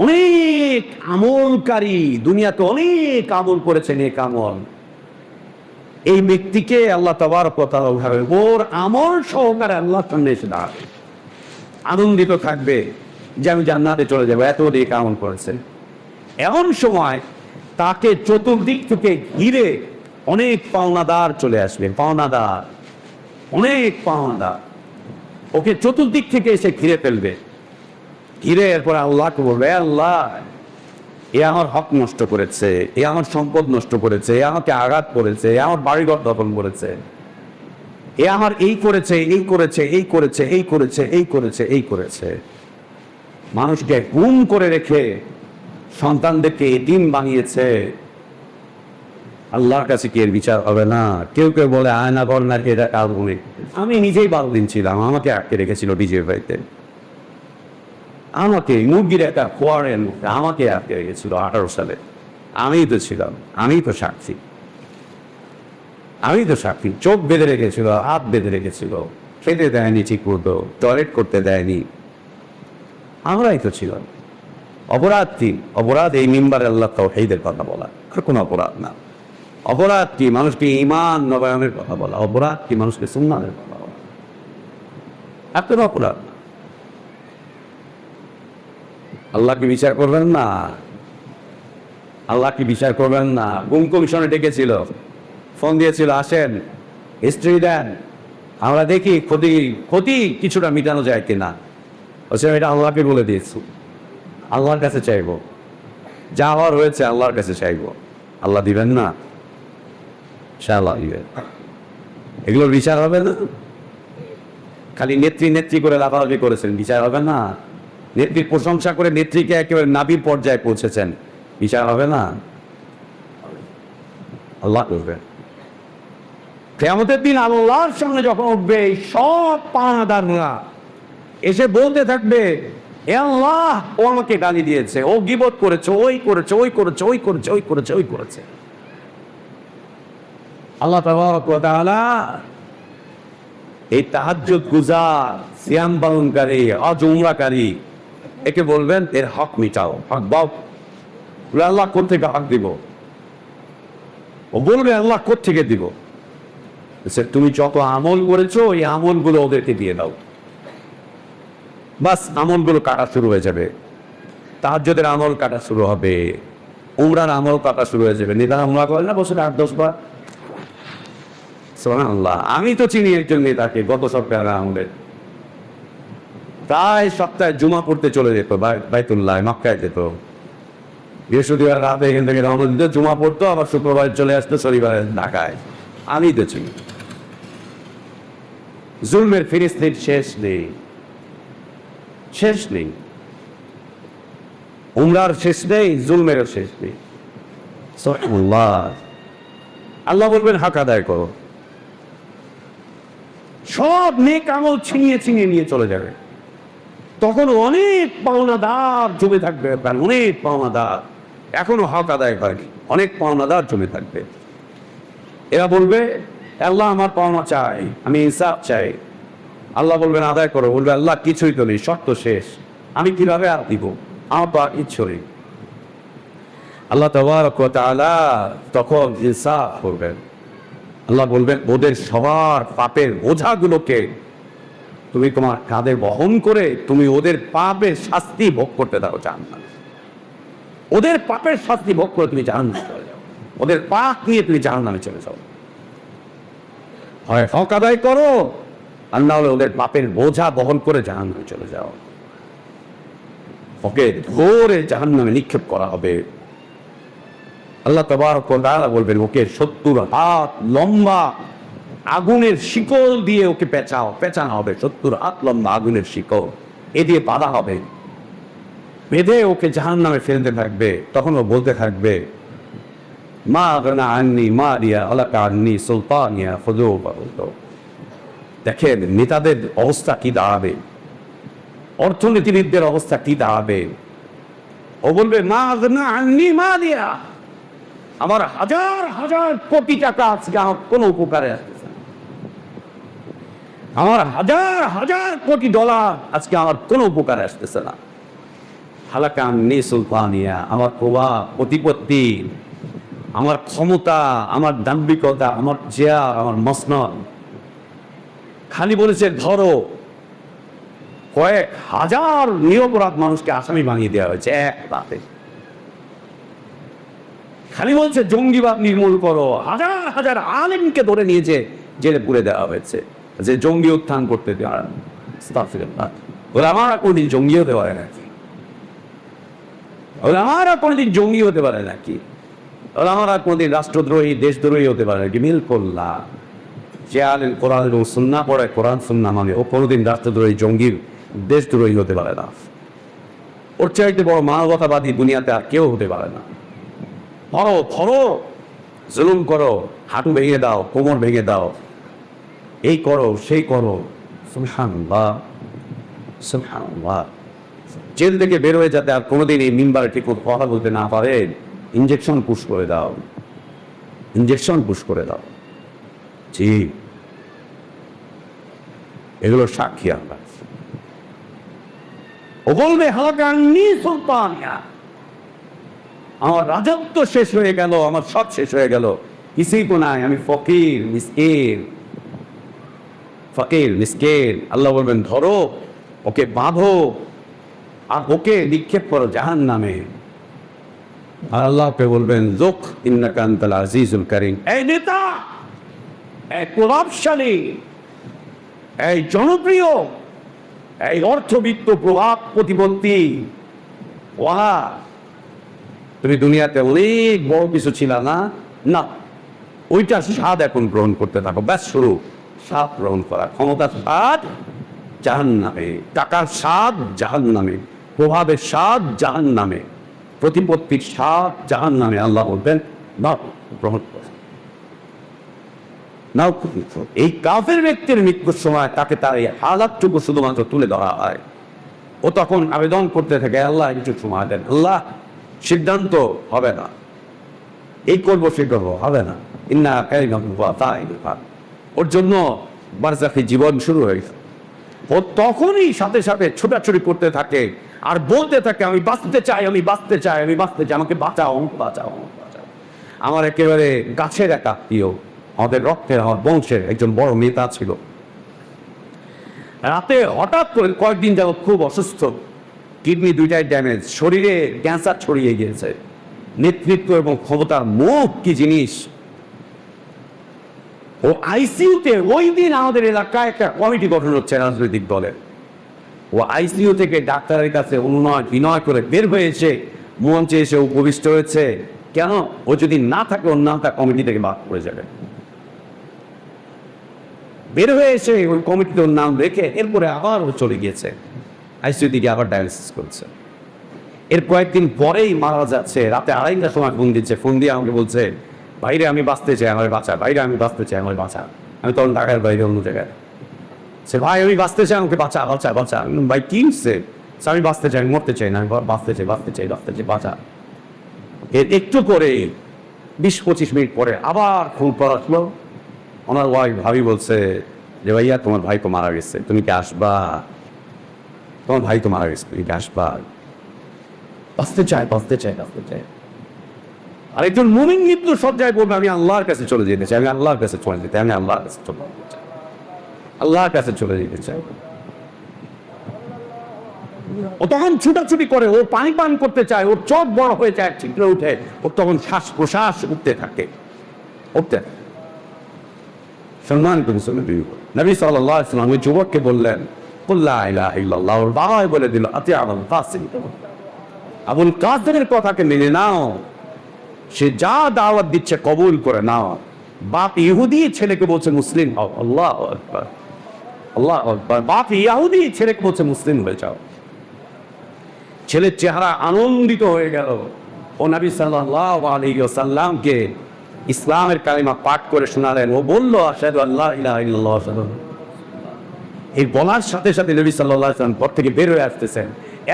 অনেক আমলকারী, দুনিয়াতে অনেক আমল করেছেন, নেক আমল, এই ব্যক্তিকে আল্লাহ তাবারক ওয়া তাআলা ওর আমল সহকারে আল্লাহর সামনে এসে দাঁড়াবে, আনন্দিত থাকবে যে আমি জান্নাতে চলে যাবো, এত নেক আমল করেছেন। এমন সময় তাকে চতুর্দিক থেকে ঘিরে অনেক পাওনাদার চলে আসবে, পাওনাদার, অনেক পাওনাদার ওকে চতুর্দিক থেকে এসে ঘিরে ফেলবে। ঘিরে এরপর আল্লাহকে বলবে, আল্লাহ এ আমার হক নষ্ট করেছে, এ আমার সম্পদ নষ্ট করেছে, এ আমাকে আঘাত করেছে, এ আমার বাড়িঘর দখল করেছে, এ আমার এই করেছে, এই করেছে, এই করেছে, এই করেছে, এই করেছে, এই করেছে। মানুষকে গুম করে রেখে সন্তানদেরকে এতিম বানিয়েছে। আল্লাহর কাছে কি এর বিচার হবে না? কেউ কেউ বলে আয়না ঘর না, এটা কারণে আমি নিজেই 12 দিন ছিলাম, আমাকে আটকে রেখেছিল ডিজে বাড়িতে, আমাকে মুরগির একটা খোয়ারের মধ্যে আমাকে আটকে রেখেছিল 18 সালে। আমিই তো ছিলাম, আমিই তো সাক্ষী, আমি তো সাক্ষী। চোখ বেঁধে রেখেছিল, হাত বেঁধে রেখেছিল, খেতে দেয়নি ঠিক মতো, টয়লেট করতে দেয়নি, আমরাই তো ছিলাম। অপরাধ কি? অপরাধ এই মিম্বারে আল্লাহ তাওহীদের কথা বলা, আর কোনো অপরাধ না। অপরাধ কি মানুষকে ঈমান নবায়নের কথা বলা, অপরাধ কি মানুষকে সুন্নাতের কথা বলা, এত অপরাধ। আল্লাহ কি বিচার করবেন না? আল্লাহ কি বিচার করবেন না? গুম কমিশনে ডেকেছিল, ফোন দিয়েছিল, আসেন হিস্ট্রি দেন, আমরা দেখি ক্ষতি কিছুটা মিটানো যায় কিনা। এটা আল্লাহকে বলে দিয়েছি, আল্লাহর কাছে চাইব, যা হওয়ার হয়েছে আল্লাহর কাছে চাইব। আল্লাহ দিবেন না? ইনশাআল্লাহ দিবেন। এগুলোর বিচার হবে না? খালি নেত্রী করে লাফালাফি করেছেন, বিচার হবে না? নেত্রীর প্রশংসা করে নেত্রীকে একেবারে নাবির পর্যায়ে পৌঁছেছেন, বিচার হবে না? আল্লাহ করবে। কিয়ামতের দিন আল্লাহর সামনে যখন উঠবে সব পানাদাররা এসে বলতে থাকবে, এ আল্লাহ, ও আমাকে গালি দিয়েছে, ও গীবত করেছে, ওই করেছে, ওই করেছে, ওই করেছে, ওই করেছে, ওই করেছে। আল্লাহ তাবারক ওয়া তাআলা এই তাহাজ্জুদ গুজার, সিয়াম পালনকারী, হজ উমরাকারী, একে বলবেন এর হক মিটাও, হক দাও। আল্লাহ কোত্থেকে হক দিব? ও বলবে আল্লাহ কোত্থেকে দিব? তুমি যত আমল করেছো ওই আমলগুলো ওদেরকে দিয়ে দাও, বাস আমলগুলো কাটা শুরু হয়ে যাবে। তাহাজ্জুদের আমল কাটা শুরু হবে, উমরার আমল কাটা শুরু হয়ে যাবে। নেতা উমরা করে না বছরে 8-10 বার? সুবহানাল্লাহ। আমি তো চিনি একজন নেতাকে, গত সপ্তাহে আমাদের প্রায় সপ্তাহে জুমা পড়তে চলে যেত বাইতুল্লাহ, মক্কায় যেত। বৃহস্পতিবার রাতে এখান থেকে রওনা দিত, জুমা পড়তো, আবার শুক্রবার চলে আসতো শনিবার ঢাকায়। আমি তো চিনি। জুলমের ফিরিস্তির শেষ নেই, শেষ নেই। উমরার শেষ নেই, জুলমেরও শেষ নেই। সুবহানাল্লাহ। আল্লাহ বলবেন হক আদায় করো, সব নেক আমল ছিনিয়ে ছিনিয়ে নিয়ে চলে যাবে। তখন অনেক পাওনাদার জমে থাকবে, অনেক পাওনাদার এখনো হক আদায় হয়নি, অনেক পাওনাদার জমে থাকবে। এরা বলবে, আল্লাহ আমার পাওনা চাই, আমি ইনসাফ চাই। আল্লাহ বলবেন আদায় করো। বলবে আল্লাহ কিছুই তো নেই, শর্ত শেষ, আমি কিভাবে আর দিব, আমার তো আর কিচ্ছু নেই। আল্লাহ তাবারক ওয়া তাআলা তখন ইনসাফ করবেন। আল্লাহ বলবেন ওদের সবার পাপের বোঝাগুলোকে তুমি তোমার কাঁধে বহন করে তুমি ওদের পাপের শাস্তি ভোগ করতে দাও জাহান্নামে। ওদের পাপের শাস্তি ভোগ করে তুমি জাহান্নামে চলে যাও, ওদের পাপ নিয়ে তুমি জাহান্নামে চলে যাও। হয় হক আদায় করো, আর না হলে ওদের পাপের বোঝা বহন করে জাহান্নামে চলে যাও। ওকে ধরে জাহান্নামে নিক্ষেপ করা হবে। আল্লাহ তাবারক ওয়া তাআলা বলবেন ওকে 70 হাত লম্বা আগুনের শিকল দিয়ে ওকে পেঁচানো হবে। 70 হাত লম্বা আগুনের শিকল এ দিয়ে বাঁধা হবে, বেঁধে ওকে জাহান্নামে ফেলতে থাকবে। তখন ও বলতে থাকবে, মা আগনা আন্নি মালিয়া আলাকা আন্নি সুলতানিয়া খুযুহু। দেখেন নেতাদের অবস্থা কি দাঁড়াবে, অর্থনীতিবিদদের অবস্থা কি দাঁড়াবে। ও বলবে, মা আগনা আন্নি মালিয়া, আমার হাজার হাজার কোটি টাকা আজকে আমার কোনো উপকারে আসতেছে না, আমার হাজার হাজার কোটি ডলার আজকে আমার কোনো উপকারে আসতেছে না। হালাকা আন্নি সুলতানিয়া, আমার প্রভাব প্রতিপত্তি, আমার ক্ষমতা, আমার দাম্ভিকতা, আমার চেয়ার, আমার মসনদ, খালি বলেছে ধরো কয়েক হাজার নিরপরাধ মানুষকে আসামি বানিয়ে দেওয়া হয়েছে এক রাতে। খালি বলছে জঙ্গিবাদ নির্মূল করো, হাজার হাজার আলেমকে ধরে নিয়েছে জেলে পুরে দেওয়া হয়েছে যে জঙ্গি উত্থান করতে দেওয়া। ওরা আমার কোনদিন জঙ্গি হতে পারে নাকি? ওরা আমার কোনদিন জঙ্গি হতে পারে নাকি? ওরা আমার কোনদিন রাষ্ট্রদ্রোহী দেশদ্রোহী হতে পারে নাকি? মিলকুল্লাহ। যে আলেম কোরআন এবং সুন্নাহ পড়ে, কোরআন সুন্নাহ মানে, ও কোনোদিন রাষ্ট্রদ্রোহী জঙ্গি দেশদ্রোহী হতে পারে না। ওর চাইতে বড় মানবতাবাদী দুনিয়াতে আর কেউ হতে পারে না। ধরো ধরো, জুলুম করো, হাঁটু ভেঙে দাও, কোমর ভেঙে দাও, এই করো সেই করো। সুবহানাল্লাহ সুবহানাল্লাহ। জেল থেকে বের হয়ে যাতে আর কোনোদিন এই মিম্বারে ঠিক কথা বলতে না পারে, ইঞ্জেকশন পুশ করে দাও, ইঞ্জেকশন পুশ করে দাও। জি, এগুলো সাক্ষী আমরা। ও বলবে হালাকা আন্নি সুলতানিয়া, আমার রাজত্ব শেষ হয়ে গেল, আমার সব শেষ হয়ে গেল, কিছুই তো নাই, আমি ফকির মিসকিন, ফকির মিসকিন। আল্লাহ বলবেন ধরো ওকে, বাঁধো, আর ওকে নিক্ষেপ করো জাহান্নামে। আর আল্লাহকে বলবেন যুক ইন্নাকা আনতাল আজিজুল কারীম। এই নেতা, এই প্রভাবশালী, এই জনপ্রিয়, এই অর্থবিত্ত প্রভাব প্রতিপত্তি, ওয়া তুমি দুনিয়াতে অনেক বড় কিছু ছিল না, না ওইটার স্বাদ এখন গ্রহণ করতে থাকো। ব্যাস শুরু, স্বাদ গ্রহণ করা, ক্ষমতার স্বাদ জাহান্নামে, টাকার স্বাদ জাহান্নামে, প্রভাবের স্বাদ জাহান্নামে, প্রতিপত্তির স্বাদ জাহান্নামে। আল্লাহ বলবেন না, গ্রহণ করো। নাও, এই কাফের ব্যক্তির মৃত্যুর সময় তাকে তার এই হালাতটুকু শুধুমাত্র তুলে ধরা হয়। ও তখন আবেদন করতে থাকে, আল্লাহ কিছু সময় দেন, আল্লাহ সিদ্ধান্ত হবে না, এই করবো সে করবো, হবে না। ইন্না ওর জন্য বারজাখী জীবন শুরু হয়েছে। ও তখনই সাথে সাথে ছোটাছুটি করতে থাকে আর বলতে থাকে, আমি বাঁচতে চাই, আমি বাঁচতে চাই, আমি বাঁচতে চাই, আমাকে বাঁচাও, বাঁচাও, বাঁচাও। আমার একেবারে গাছের এক আত্মীয়, আমাদের রক্তের, আমার বংশের একজন বড় নেতা ছিল। রাতে হঠাৎ করে কয়েকদিন যাবত খুব অসুস্থ, কিডনি দুইটাই ড্যামেজ, শরীরে ক্যান্সার ছড়িয়ে গিয়েছে। নেতৃত্ব এবং ক্ষমতার মুখ কি জিনিস। ও আইসিইউতে, ওই দিন আমাদের এলাকায় একটা কমিটি গঠন হচ্ছে রাজনৈতিক দলের। ও আইসিইউ থেকে ডাক্তারের কাছে অনুনয় বিনয় করে বের হয়েছে, মঞ্চে এসে উপবিষ্ট হয়েছে। কেন? ও যদি না থাকে, ওর নামটা কমিটি থেকে বাদ পড়ে যাবে। বের হয়ে এসে ওই কমিটিতে ওর নাম রেখে এরপরে আবার ও চলে গিয়েছে আইসিইউ থেকে, আবার ডায়ালিসিস করছে। এর কয়েকদিন পরেই মারা যাচ্ছে। রাতে 2:30টার সময় ফোন দিচ্ছে, ফোন দিয়ে আমাকে বলছে, বাইরে আমি বাঁচতে চাই, আমার বাঁচা, বাইরে আমি বাঁচতে চাই, আমার বাঁচা। আমি তখন ঢাকার বাইরে অন্য জায়গায়, সে ভাই আমি বাঁচতে চাই, আমাকে বাঁচা, বাঁচা, বাঁচা। ভাই কি সে, আমি বাঁচতে চাই, আমি মরতে চাই না, আমি বাঁচতে চাই, বাঁচতে চাই, বাঁচতে চাই, বাঁচা। এর একটু করে 20-25 মিনিট পরে আবার ফোন করা আসলো। ওনার ওয়াইফ ভাবি বলছে যে ভাইয়া তোমার ভাই তো মারা গেছে, তুমি কি আসবা? তোমার ভাই তো মারা গেছে, তুমি কি আসবা? বাঁচতে চাই, বাঁচতে চাই, বাঁচতে চাই। আর একজন মুমিন মৃত্যু সজ্জায় বলবে আমি আল্লাহর কাছে চলে যেতে চাই, আমি আল্লাহর কাছে চলে যেতে, আমি আল্লাহর কাছে চলে যেতে চাই, আল্লাহর কাছে চলে যেতে চাই। ও তখন ছুটাছুটি করে, ও পানি পান করতে চায়, ওর চোখ বড় হয়ে যায়, ঠিকরে উঠে, ওর তখন শ্বাস প্রশ্বাস উঠতে থাকে, উঠতে। সম্মানিত মুসলিম, নবী সাল্লাল্লাহু আলাইহি ওয়াসাল্লাম ওই যুবককে বললেন কুল লা ইলাহা ইল্লাল্লাহ। ওর বাবাই বলে দিল আতি আবুল কাসিম, আবুল কাসিমের কথাকে মেনে নাও, সে যা দাওয়াত দিচ্ছে কবুল করে নাও। বাপ ইহুদি, ছেলেকে বলছে মুসলিম হও। আল্লাহু আকবার, আল্লাহু আকবার। বাপ ইহুদি, ছেলেকে বলছে মুসলিম হয়ে যাও। ছেলের চেহারা আনন্দিত হয়ে গেল। ও নবী সাল্লাল্লাহু আলাইহি ওয়াসাল্লামকে ইসলামের কালিমা পাঠ করে শোনালেন। ও বলল আশহাদু আল্লা ইলাহা ইল্লাল্লাহ। এই বলার সাথে সাথে নবী সাল্লাল্লাহু আলাইহি ওয়াসাল্লাম ঘর থেকে বের হয়ে আসতেছেন।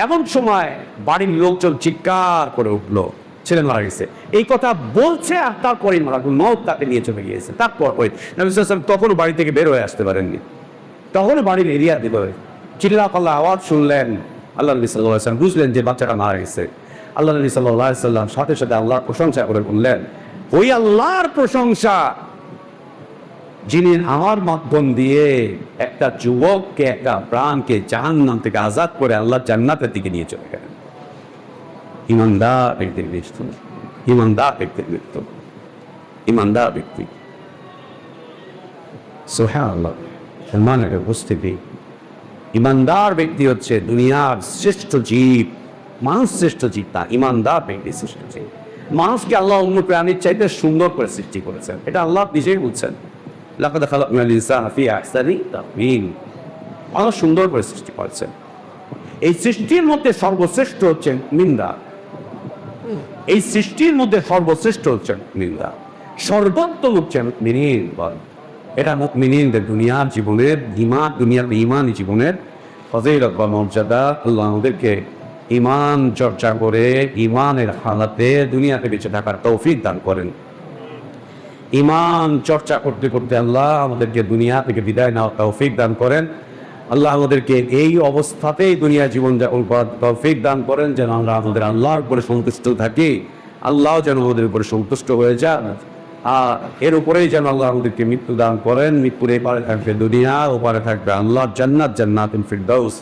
এমন সময় বাড়ির লোকজন চিৎকার করে উঠলো, ছেলে মারা গেছে। এই কথা বলছে আর তারপরেই মারা গেল, মওত তাকে নিয়ে চলে গিয়েছে। তারপর নবী সাল্লাল্লাহু আলাইহি ওয়াসাল্লাম তখনও বাড়ি থেকে বের হয়ে আসতে পারেননি, তখনও বাড়ির এরিয়া দিল। চিল্লা পাল্লা আওয়াজ শুনলেন। আল্লাহ নবী সাল্লাল্লাহু আলাইহি ওয়াসাল্লাম বুঝলেন যে বাচ্চাটা মারা গেছে। আল্লাহ নবী সাল্লাল্লাহু আলাইহি ওয়াসাল্লাম সাথে সাথে আল্লাহর প্রশংসা করে বললেন, ওই আল্লাহর প্রশংসা যিনি আমার মাধ্যম দিয়ে একটা যুবককে, একটা প্রাণকে জাহান্নাম থেকে আজাদ করে আল্লাহ জান্নাতের দিকে নিয়ে চলে গেলেন। ইমানদার ব্যক্তির মৃত্যু, ইমানদার ব্যক্তির মৃত্যু, ইমানদার ব্যক্তি। সুবহানাল্লাহ, সম্মানের উপস্থিতি। ইমানদার ব্যক্তি হচ্ছে দুনিয়ার শ্রেষ্ঠ জীব, মানুষ শ্রেষ্ঠ জীব তা ইমানদার ব্যক্তি শ্রেষ্ঠ জীব। মানুষকে আল্লাহ অন্য প্রাণীর চাইতে সুন্দর করে সৃষ্টি করেছেন, এটা আল্লাহ নিজেই বলছেন। লাকাদ খালাকনাল ইনসানা ফি আহসানি তাকওয়িম। আল্লাহ সুন্দর করে সৃষ্টি করেছেন। এই সৃষ্টির মধ্যে সর্বশ্রেষ্ঠ হচ্ছেন মুমিনরা। এই সৃষ্টির মধ্যে সর্বশ্রেষ্ঠ হচ্ছেন মুমিনরা, সর্বোত্তম হচ্ছেন মুমিন। এটা মুমিনদের দুনিয়ার জীবনের ঈমান, দুনিয়ার ঈমানি জীবনের ফজিলত বা মর্যাদা। আল্লাহ আমাদেরকে ঈমান চর্চা করে ঈমানের হালাতে দুনিয়াতে বেঁচে থাকার তৌফিক দান করেন। ঈমান চর্চা করতে করতে আল্লাহ আমাদেরকে দুনিয়া থেকে বিদায় নেওয়ার তৌফিক দান করেন। আল্লাহ আমাদেরকে এই অবস্থাতেই দুনিয়া জীবনযাপন করার তৌফিক দান করেন, যেন আমরা আমাদের আল্লাহর উপরে সন্তুষ্ট থাকি, আল্লাহ যেন আমাদের উপরে সন্তুষ্ট হয়ে যান। আর এর উপরেই যেন আল্লাহ আমাদেরকে মৃত্যু দান করেন। মৃত্যুর এপারে থাকবে দুনিয়া, ওপারে থাকবে আল্লাহ জান্নাত, জান্নাতুল ফিরদাউস।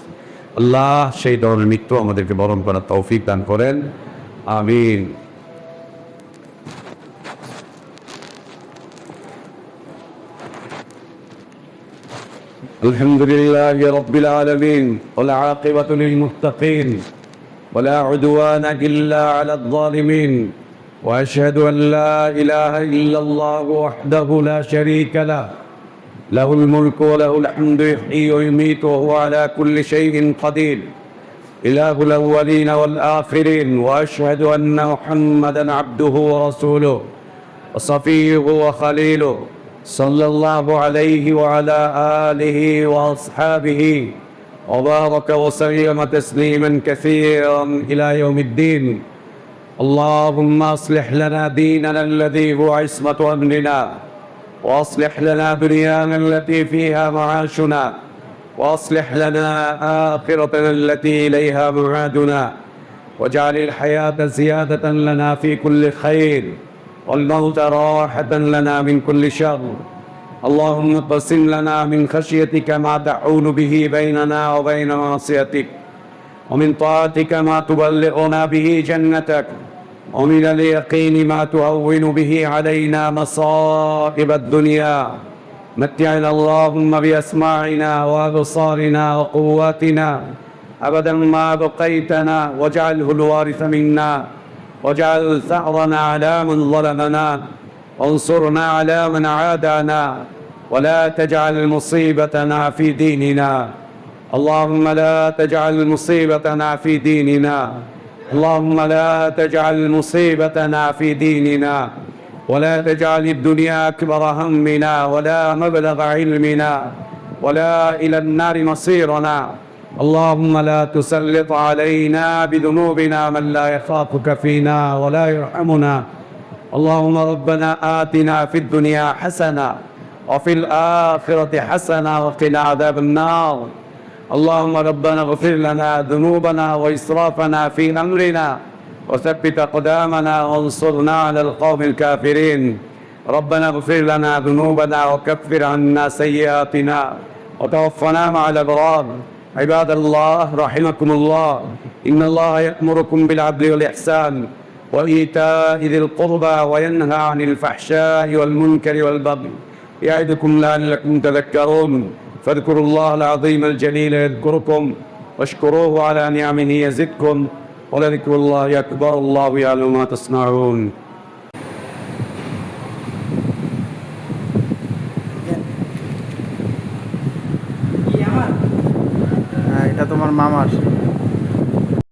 আল্লাহ সেই ধরনের মৃত্যু আমাদেরকে বরণ করার তৌফিক দান করেন, আমিন। الحمد لله رب العالمين والعاقبة للمتقين ولا عدوان إلا على الظالمين وأشهد أن لا إله إلا الله وحده لا شريك له له الملك وله الحمد يحيي ويميت وهو على كل شيء قدير إله الأولين والآخرين وأشهد أن محمدا عبده ورسوله وصفيه وخليله صلى الله عليه وعلى آله وأصحابه وبارك وسلم تسليما كثيرا إلى يوم الدين. اللهم أصلح لنا ديننا الذي هو عصمة أمرنا، وأصلح لنا دنيانا التي فيها معاشنا، وأصلح لنا آخرتنا التي إليها معادنا، واجعل الحياة زيادة لنا في كل خير والموت راحة لنا من كل شر. اللهم اقسم لنا من خشيتك ما تحول به بيننا وبين معصيتك، ومن طاعتك ما تبلغنا به جنتك، ومن اليقين ما تهون به علينا مصائب الدنيا. متعنا اللهم بأسماعنا وأبصارنا وقواتنا أبدا ما بقيتنا، واجعله الوارث منا، واجعل ثأرنا على من ظلمنا، وانصرنا على من عادانا، ولا تجعل مصيبتنا في ديننا. اللهم لا تجعل مصيبتنا في ديننا، اللهم لا تجعل مصيبتنا في ديننا، ولا تجعل الدنيا أكبر همنا ولا مبلغ علمنا ولا إلى النار مصيرنا. اللهم لا تسلط علينا بذنوبنا من لا يخافك فينا ولا يرحمنا. اللهم ربنا آتنا في الدنيا حسنة وفي الآخرة حسنة وقنا عذاب النار. اللهم ربنا اغفر لنا ذنوبنا وإسرافنا في أمرنا، وثبت أقدامنا وانصرنا على القوم الكافرين. ربنا اغفر لنا ذنوبنا وكفر عنا سيئاتنا وتوفنا مع الأبرار. عباد الله رحمكم الله، إن الله يأمركم بالعدل والإحسان وإيتاء ذي القربى وينهى عن الفحشاء والمنكر والبغي يعظكم لعلكم تذكرون. فاذكروا الله العظيم الجليل يذكركم، واشكروه على نعمه يزدكم، ولذكر الله أكبر. الله يعلم ما تصنعون.